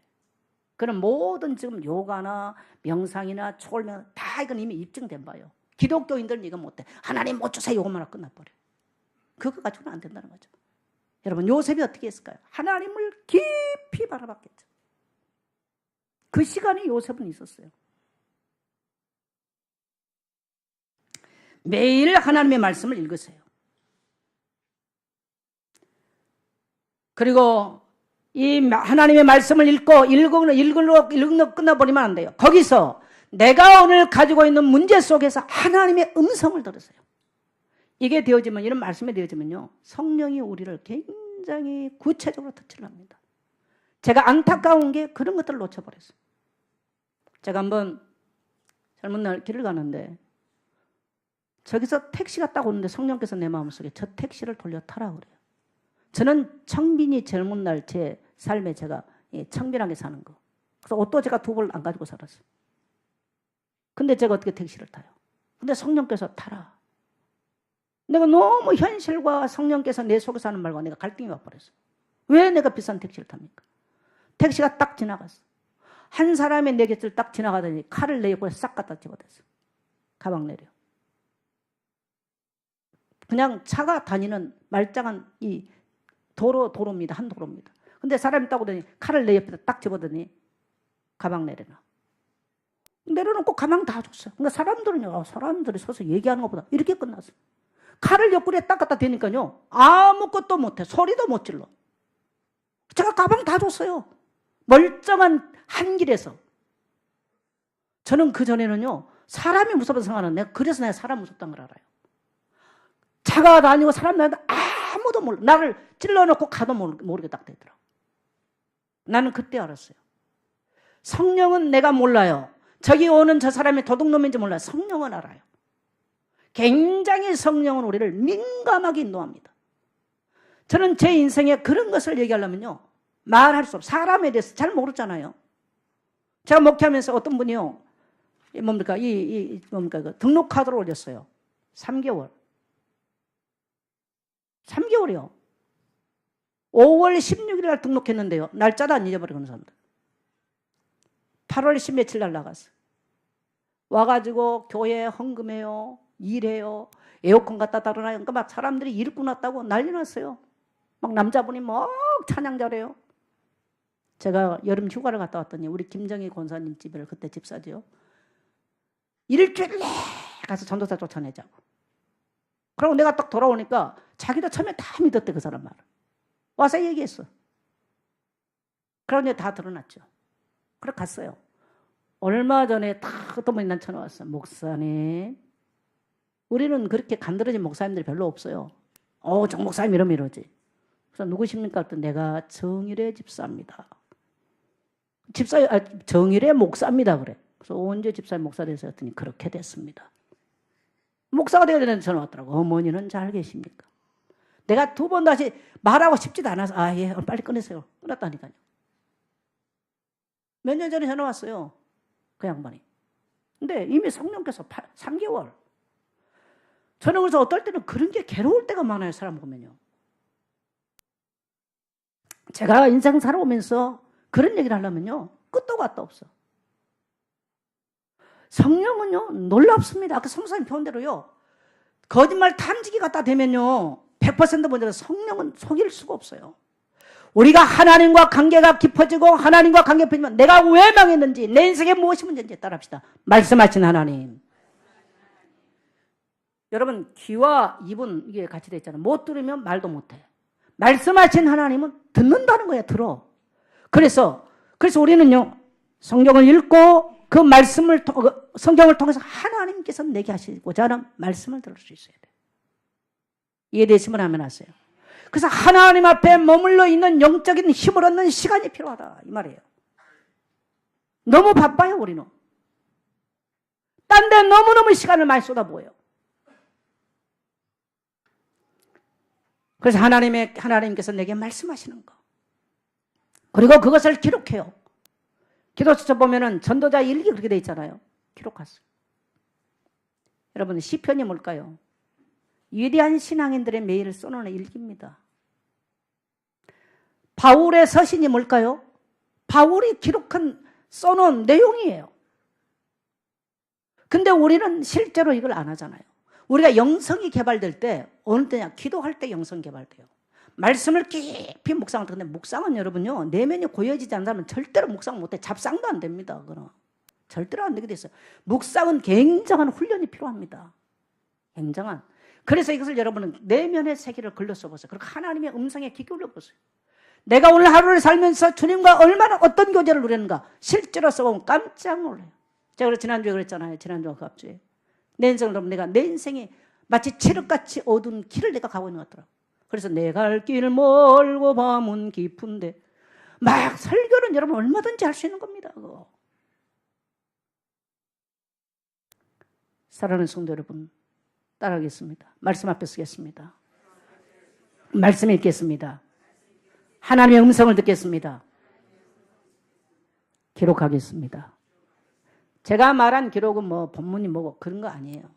그럼 모든 지금 요가나 명상이나 초월명 다 이건 이미 입증된 바예요. 기독교인들은 이거 못해. 하나님 못 주세요. 이것만 하고 끝나버려. 그거 가지고는 안 된다는 거죠. 여러분 요셉이 어떻게 했을까요? 하나님을 깊이 바라봤겠죠. 그 시간이 요셉은 있었어요. 매일 하나님의 말씀을 읽으세요. 그리고 이 하나님의 말씀을 읽고 끝나버리면 안 돼요. 거기서 내가 오늘 가지고 있는 문제 속에서 하나님의 음성을 들으세요. 이게 되어지면, 이런 말씀이 되어지면요, 성령이 우리를 굉장히 구체적으로 터치를 합니다. 제가 안타까운 게 그런 것들을 놓쳐버렸어요. 제가 한번 젊은 날 길을 가는데 저기서 택시가 딱 오는데 성령께서 내 마음속에 저 택시를 돌려 타라 그래요. 저는 청빈이 젊은 날 제 삶에 제가 청빈하게 사는 거. 그래서 옷도 제가 두 벌 안 가지고 살았어요. 근데 제가 어떻게 택시를 타요? 근데 성령께서 타라. 내가 너무 현실과 성령께서 내 속에서 하는 말과 내가 갈등이 와버렸어. 왜 내가 비싼 택시를 탑니까? 택시가 딱 지나갔어. 한 사람이 내 곁을 딱 지나가더니 칼을 내 옆에 싹 갖다 집어댔어. 가방 내려. 그냥 차가 다니는 말짱한 이 도로입니다. 한 도로입니다. 근데 사람이 따고 더니 칼을 내 옆에다 딱 집어더니 가방 내려놔. 내려놓고 가방 다 줬어. 그러니까 사람들은요, 사람들이 서서 얘기하는 것보다 이렇게 끝났어. 칼을 옆구리에 딱 갖다 대니까요, 아무것도 못해. 소리도 못 질러. 제가 가방 다 줬어요. 멀쩡한 한 길에서. 저는 그전에는요, 사람이 무섭다고 생각하는, 그래서 내가 사람 무섭다는 걸 알아요. 차가 다니고 사람 다니는데 아무도 몰라. 나를 찔러놓고 가도 모르게 딱 되더라고. 나는 그때 알았어요. 성령은 내가 몰라요. 저기 오는 저 사람이 도둑놈인지 몰라요. 성령은 알아요. 굉장히 성령은 우리를 민감하게 인도합니다. 저는 제 인생에 그런 것을 얘기하려면요, 말할 수 없어요. 사람에 대해서 잘 모르잖아요. 제가 목회하면서 어떤 분이요, 뭡니까, 그 등록카드를 올렸어요. 3개월. 3개월이요. 5월 16일 날 등록했는데요. 날짜도 안 잊어버리고 그런 사람들. 8월 10며칠 날 나갔어. 와가지고 교회 헌금해요. 일해요. 에어컨 갖다 달아놔요. 그러니까 막 사람들이 일 끝났다고 난리 났어요. 막 남자분이 막 찬양 잘해요. 제가 여름 휴가를 갔다 왔더니 우리 김정희 권사님 집을 그때 집사지요. 일주일 내 가서 전도사 쫓아내자고. 그러고 내가 딱 돌아오니까 자기도 처음에 다 믿었대, 그 사람 말을. 와서 얘기했어. 그러고 이제 다 드러났죠. 그래 갔어요. 얼마 전에 딱 어떤 분이 난 전화 왔어. 목사님, 우리는 그렇게 간드러진 목사님들이 별로 없어요. 정 목사님 이러면 이러지. 그래서 누구십니까? 그랬더니 내가 정일의 집사입니다. 정일의 목사입니다. 그래. 그래서 언제 집사님 목사 되세요? 했더니 그렇게 됐습니다. 목사가 되어야 되는데 전화 왔더라고. 어머니는 잘 계십니까? 내가 2번 다시 말하고 싶지도 않아서 예, 빨리 끊으세요. 끊었다니까요. 몇 년 전에 전화 왔어요. 그 양반이. 근데 이미 성령께서 3개월. 저는 그래서 어떨 때는 그런 게 괴로울 때가 많아요. 사람 보면요. 제가 인생 살아오면서 그런 얘기를 하려면요, 끝도 갔다 없어. 성령은요, 놀랍습니다. 아까 성사님 표현대로요, 거짓말 탐지기 갖다 대면요, 100% 먼저 성령은 속일 수가 없어요. 우리가 하나님과 관계가 깊어지고 하나님과 관계가 깊어지면 내가 왜 망했는지, 내 인생에 무엇이 문제인지 따라합시다. 말씀하신 하나님. 여러분, 귀와 입은 이게 같이 돼 있잖아요. 못 들으면 말도 못해. 말씀하신 하나님은 듣는다는 거야. 들어. 그래서 우리는요, 성경을 읽고 그 말씀을 성경을 통해서 하나님께서 내게 하시고자 하는 말씀을 들을 수 있어야 돼요. 이해되시면 하면 하세요. 그래서 하나님 앞에 머물러 있는 영적인 힘을 얻는 시간이 필요하다 이 말이에요. 너무 바빠요. 우리는 딴 데 너무너무 시간을 많이 쏟아부어요. 그래서 하나님께서 내게 말씀하시는 거, 그리고 그것을 기록해요. 기도서 보면은 전도자 일기 그렇게 돼 있잖아요. 기록하세요. 여러분, 시편이 뭘까요? 위대한 신앙인들의 매일을 써놓은 일기입니다. 바울의 서신이 뭘까요? 바울이 써놓은 내용이에요. 근데 우리는 실제로 이걸 안 하잖아요. 우리가 영성이 개발될 때 어느 때냐? 기도할 때 영성 개발돼요. 말씀을 깊이 묵상을 하는데, 묵상은 여러분요, 내면이 고여지지 않는다면 절대로 묵상 못해. 잡상도 안 됩니다. 그거는 절대로 안 되게 됐어요. 묵상은 굉장한 훈련이 필요합니다. 굉장한. 그래서 이것을 여러분은 내면의 세계를 글로 써보세요. 그리고 하나님의 음성에 귀 기울여 보세요. 내가 오늘 하루를 살면서 주님과 얼마나 어떤 교제를 누렸는가 실제로 써보면 깜짝 놀라요. 제가 지난주에 그랬잖아요. 지난주 그 앞주에. 내 인생을 보면 내가 내 인생이 마치 칠흑같이 어두운 길을 내가 가고 있는 것 같더라고요. 그래서 내 갈 길 멀고 밤은 깊은데, 막 설교는 여러분 얼마든지 할 수 있는 겁니다. 그거. 사랑하는 성도 여러분, 따라하겠습니다. 말씀 앞에 쓰겠습니다. 말씀 읽겠습니다. 하나님의 음성을 듣겠습니다. 기록하겠습니다. 제가 말한 기록은 뭐 본문이 뭐고 그런 거 아니에요.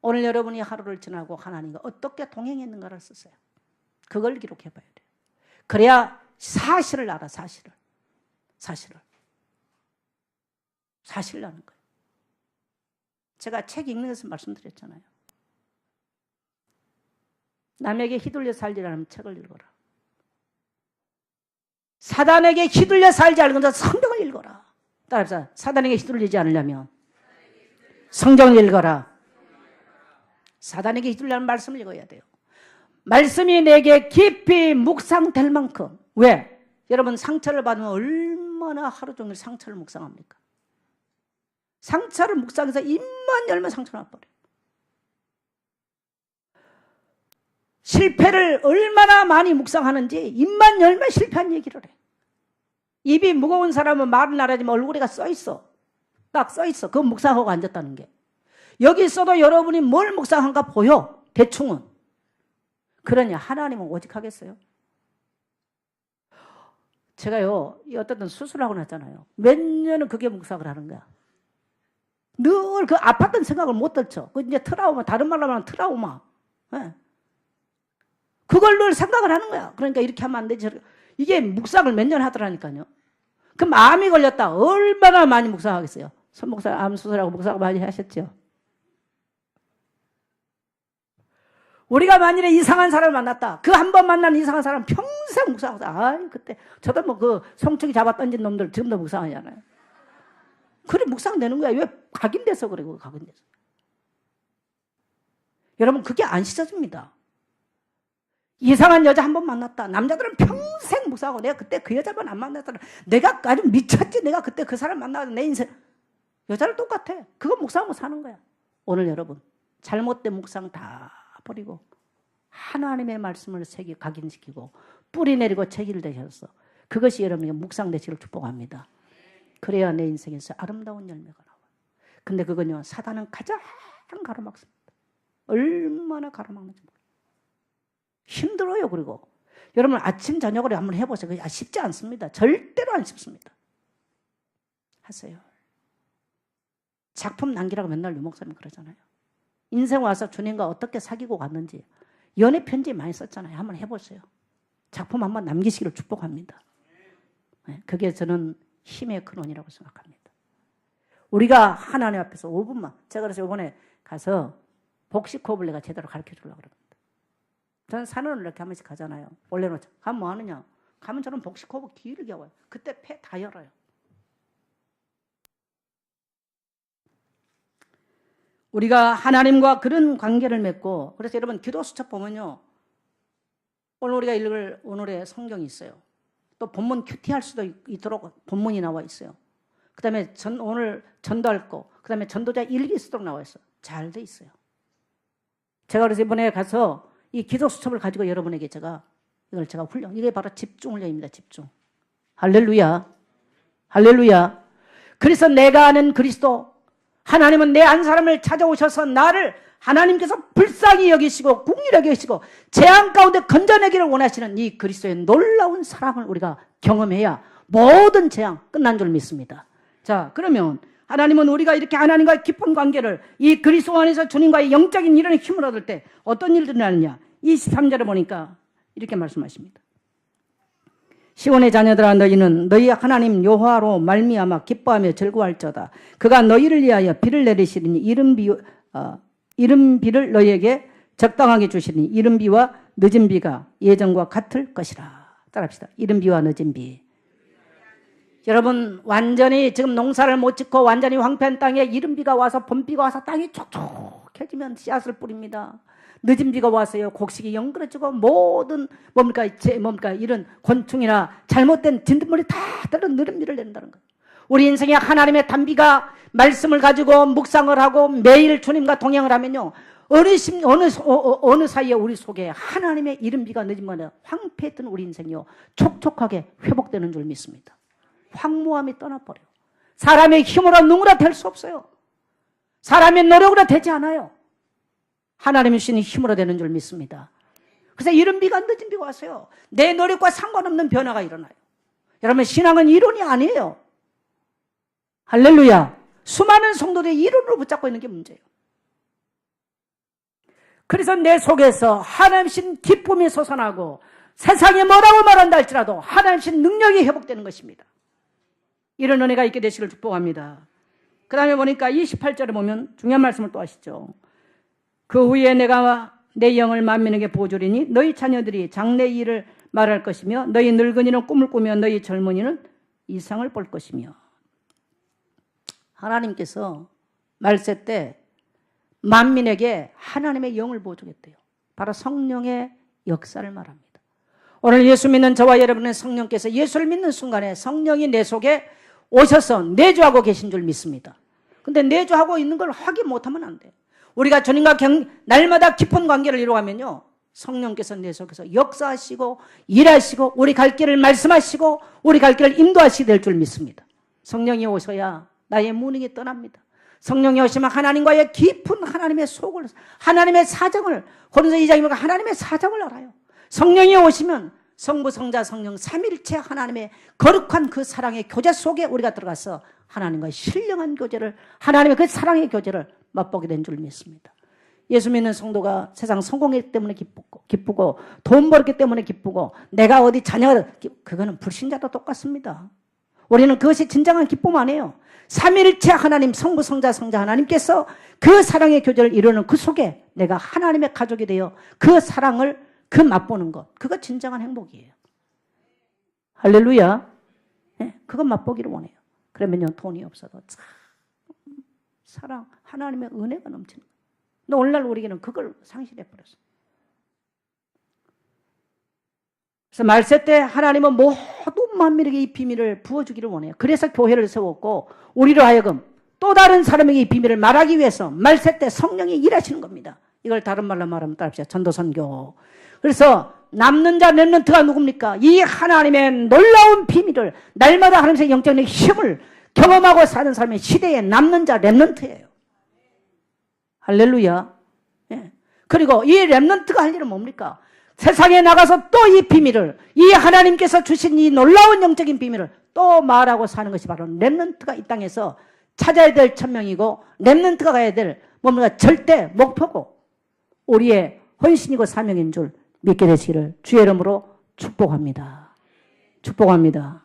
오늘 여러분이 하루를 지나고 하나님과 어떻게 동행했는가를 쓰세요. 그걸 기록해 봐야 돼요. 그래야 사실을 알아, 사실을. 사실이라는 거예요. 제가 책 읽는 것을 말씀드렸잖아요. 남에게 휘둘려 살지라는 책을 읽어라. 사단에게 휘둘려 살지 않으면 성경을 읽어라. 따라합시다. 사단에게 휘둘리지 않으려면 성경을 읽어라. 사단에게 휘둘리는 말씀을 읽어야 돼요. 말씀이 내게 깊이 묵상될 만큼. 왜? 여러분 상처를 받으면 얼마나 하루 종일 상처를 묵상합니까? 상처를 묵상해서 입만 열면 상처 나버려요. 실패를 얼마나 많이 묵상하는지 입만 열면 실패한 얘기를 해. 입이 무거운 사람은 말은 안 하지만 얼굴에가 써있어. 딱 써있어. 그건 묵상하고 앉았다는 게. 여기 있어도 여러분이 뭘 묵상한가 보여. 대충은. 그러냐 하나님은 오직 하겠어요? 제가요 어떤 수술하고 났잖아요. 몇 년은 그게 묵상을 하는 거야. 늘 그 아팠던 생각을 못 떨쳐. 그 이제 트라우마, 다른 말로 하면 트라우마. 네. 그걸 늘 생각을 하는 거야. 그러니까 이렇게 하면 안 되지. 이게 묵상을 몇 년 하더라니까요. 그 마음이 걸렸다. 얼마나 많이 묵상하겠어요. 손 목사 암 수술하고 묵상 많이 하셨죠. 우리가 만일에 이상한 사람을 만났다. 그 한 번 만난 이상한 사람 평생 묵상하다. 아이 그때 저도 뭐 그 송충이 잡아 던진 놈들 지금도 묵상하잖아요. 그래 묵상되는 거야. 왜 각인돼서 그래. 각인돼서. 여러분 그게 안 씻어집니다. 이상한 여자 한 번 만났다. 남자들은 평생 묵상하고 내가 그때 그 여자만 안 만났더라. 내가 아주 미쳤지. 내가 그때 그 사람 만나서 내 인생. 여자를 똑같아. 그거 묵상하고 사는 거야. 오늘 여러분 잘못된 묵상 다 버리고 하나님의 말씀을 새기 각인시키고 뿌리 내리고 체기를 되셔서 그것이 여러분의 묵상 되시기를 축복합니다. 그래야 내 인생에서 아름다운 열매가 나와요. 근데 그건요 사단은 가장 가로막습니다. 얼마나 가로막는지 몰라요. 힘들어요. 그리고 여러분 아침 저녁으로 한번 해보세요. 쉽지 않습니다. 절대로 안 쉽습니다. 하세요. 작품 남기라고 맨날 유 목사님 그러잖아요. 인생 와서 주님과 어떻게 사귀고 갔는지 연애 편지 많이 썼잖아요. 한번 해보세요. 작품 한번 남기시기를 축복합니다. 그게 저는 힘의 근원이라고 생각합니다. 우리가 하나님 앞에서 5분만 제가 그래서 이번에 가서 복식호흡을 내가 제대로 가르쳐 주려고 그럽니다. 저는 산을 이렇게 한 번씩 가잖아요. 올려놓죠. 가면 뭐 하느냐? 가면 저는 복식호흡 길게 와요. 그때 폐 다 열어요. 우리가 하나님과 그런 관계를 맺고 그래서 여러분 기도 수첩 보면요. 오늘 우리가 읽을 오늘의 성경이 있어요. 또 본문 큐티할 수도 있도록 본문이 나와 있어요. 그 다음에 오늘 전도할 거, 그 다음에 전도자 일기 쓰도록 나와 있어요. 잘 돼 있어요. 제가 그래서 이번에 가서 이 기도 수첩을 가지고 여러분에게 이걸 제가 훈련, 이게 바로 집중 훈련입니다. 집중. 할렐루야. 할렐루야. 그래서 내가 아는 그리스도, 하나님은 내 한 사람을 찾아오셔서 나를 하나님께서 불쌍히 여기시고 긍휼하게 여기시고 재앙 가운데 건져내기를 원하시는 이 그리스도의 놀라운 사랑을 우리가 경험해야 모든 재앙 끝난 줄 믿습니다. 자, 그러면 하나님은 우리가 이렇게 하나님과의 깊은 관계를 이 그리스도 안에서 주님과의 영적인 이런 힘을 얻을 때 어떤 일들이 나느냐. 23절에 보니까 이렇게 말씀하십니다. 시온의 자녀들아 너희는 너희 하나님 여호와로 말미암아 기뻐하며 즐거워할저다. 그가 너희를 위하여 비를 내리시리니 이른 비를 너희에게 적당하게 주시리니 이른 비와 늦은 비가 예전과 같을 것이라. 따라합시다. 이른 비와 늦은 비. 여러분 완전히 지금 농사를 못 짓고 완전히 황폐한 땅에 이른 비가 와서 봄비가 와서 땅이 촉촉해지면 씨앗을 뿌립니다. 늦은 비가 와서요 곡식이 영그러지고 모든 뭡니까 이런 곤충이나 잘못된 진딧물이 다 들어 느름비를 낸다는 거예요. 우리 인생에 하나님의 단비가 말씀을 가지고 묵상을 하고 매일 주님과 동행을 하면요 어느 사이에 우리 속에 하나님의 이른 비가 늦은 비가 황폐했던 우리 인생이요 촉촉하게 회복되는 줄 믿습니다. 황무함이 떠나버려요. 사람의 힘으로 누구나 될 수 없어요. 사람의 노력으로 되지 않아요. 하나님이 주시는 힘으로 되는 줄 믿습니다. 그래서 이른 비가 늦은 비가 왔어요. 내 노력과 상관없는 변화가 일어나요. 여러분 신앙은 이론이 아니에요. 할렐루야. 수많은 성도들이 이론으로 붙잡고 있는 게 문제예요. 그래서 내 속에서 하나님신 기쁨이 솟아나고 세상이 뭐라고 말한다 할지라도 하나님신 능력이 회복되는 것입니다. 이런 은혜가 있게 되시길 축복합니다. 그 다음에 보니까 28절에 보면 중요한 말씀을 또 하시죠. 그 후에 내가 내 영을 만민에게 보여주리니 너희 자녀들이 장래 일을 말할 것이며 너희 늙은이는 꿈을 꾸며 너희 젊은이는 이상을 볼 것이며. 하나님께서 말세 때 만민에게 하나님의 영을 보여주겠대요. 바로 성령의 역사를 말합니다. 오늘 예수 믿는 저와 여러분의 성령께서 예수를 믿는 순간에 성령이 내 속에 오셔서 내주하고 계신 줄 믿습니다. 근데 내주하고 있는 걸 확인 못하면 안 돼요. 우리가 주님과 날마다 깊은 관계를 이루어가면요, 성령께서 내 속에서 역사하시고 일하시고 우리 갈 길을 말씀하시고 우리 갈 길을 인도하시게 될 줄 믿습니다. 성령이 오셔야 나의 무능이 떠납니다. 성령이 오시면 하나님과의 깊은 하나님의 속을, 하나님의 사정을, 고린도 2장에 보면 하나님의 사정을 알아요. 성령이 오시면 성부, 성자, 성령 삼일체 하나님의 거룩한 그 사랑의 교제 속에 우리가 들어가서 하나님과의 신령한 교제를, 하나님의 그 사랑의 교제를 맛보게 된 줄 믿습니다. 예수 믿는 성도가 세상 성공했기 때문에 기쁘고 돈 벌었기 때문에 기쁘고 내가 어디 자녀가, 그거는 불신자도 똑같습니다. 우리는 그것이 진정한 기쁨 아니에요. 삼일체 하나님, 성부, 성자, 성자 하나님께서 그 사랑의 교제를 이루는 그 속에 내가 하나님의 가족이 되어 그 사랑을 그 맛보는 것, 그거 진정한 행복이에요. 할렐루야. 네, 그거 맛보기를 원해요. 그러면요, 돈이 없어도 참 사랑, 하나님의 은혜가 넘치는 거예요. 근데 오늘날 우리에게는 그걸 상실해버렸어요. 그래서 말세 때 하나님은 모든 만민에게 이 비밀을 부어주기를 원해요. 그래서 교회를 세웠고 우리로 하여금 또 다른 사람에게 이 비밀을 말하기 위해서 말세 때 성령이 일하시는 겁니다. 이걸 다른 말로 말하면 따릅시다. 전도선교. 그래서 남는 자 렘넌트가 누굽니까? 이 하나님의 놀라운 비밀을 날마다 하나님의 영적인 힘을 경험하고 사는 사람의 시대에 남는 자 렘넌트예요. 할렐루야. 예. 그리고 이 렘넌트가 할 일은 뭡니까? 세상에 나가서 또 이 비밀을, 이 하나님께서 주신 이 놀라운 영적인 비밀을 또 말하고 사는 것이 바로 렘넌트가 이 땅에서 찾아야 될 천명이고 렘넌트가 가야 될 뭡니까? 절대 목표고 우리의 헌신이고 사명인 줄 믿게 되시기를 주의 이름으로 축복합니다. 축복합니다.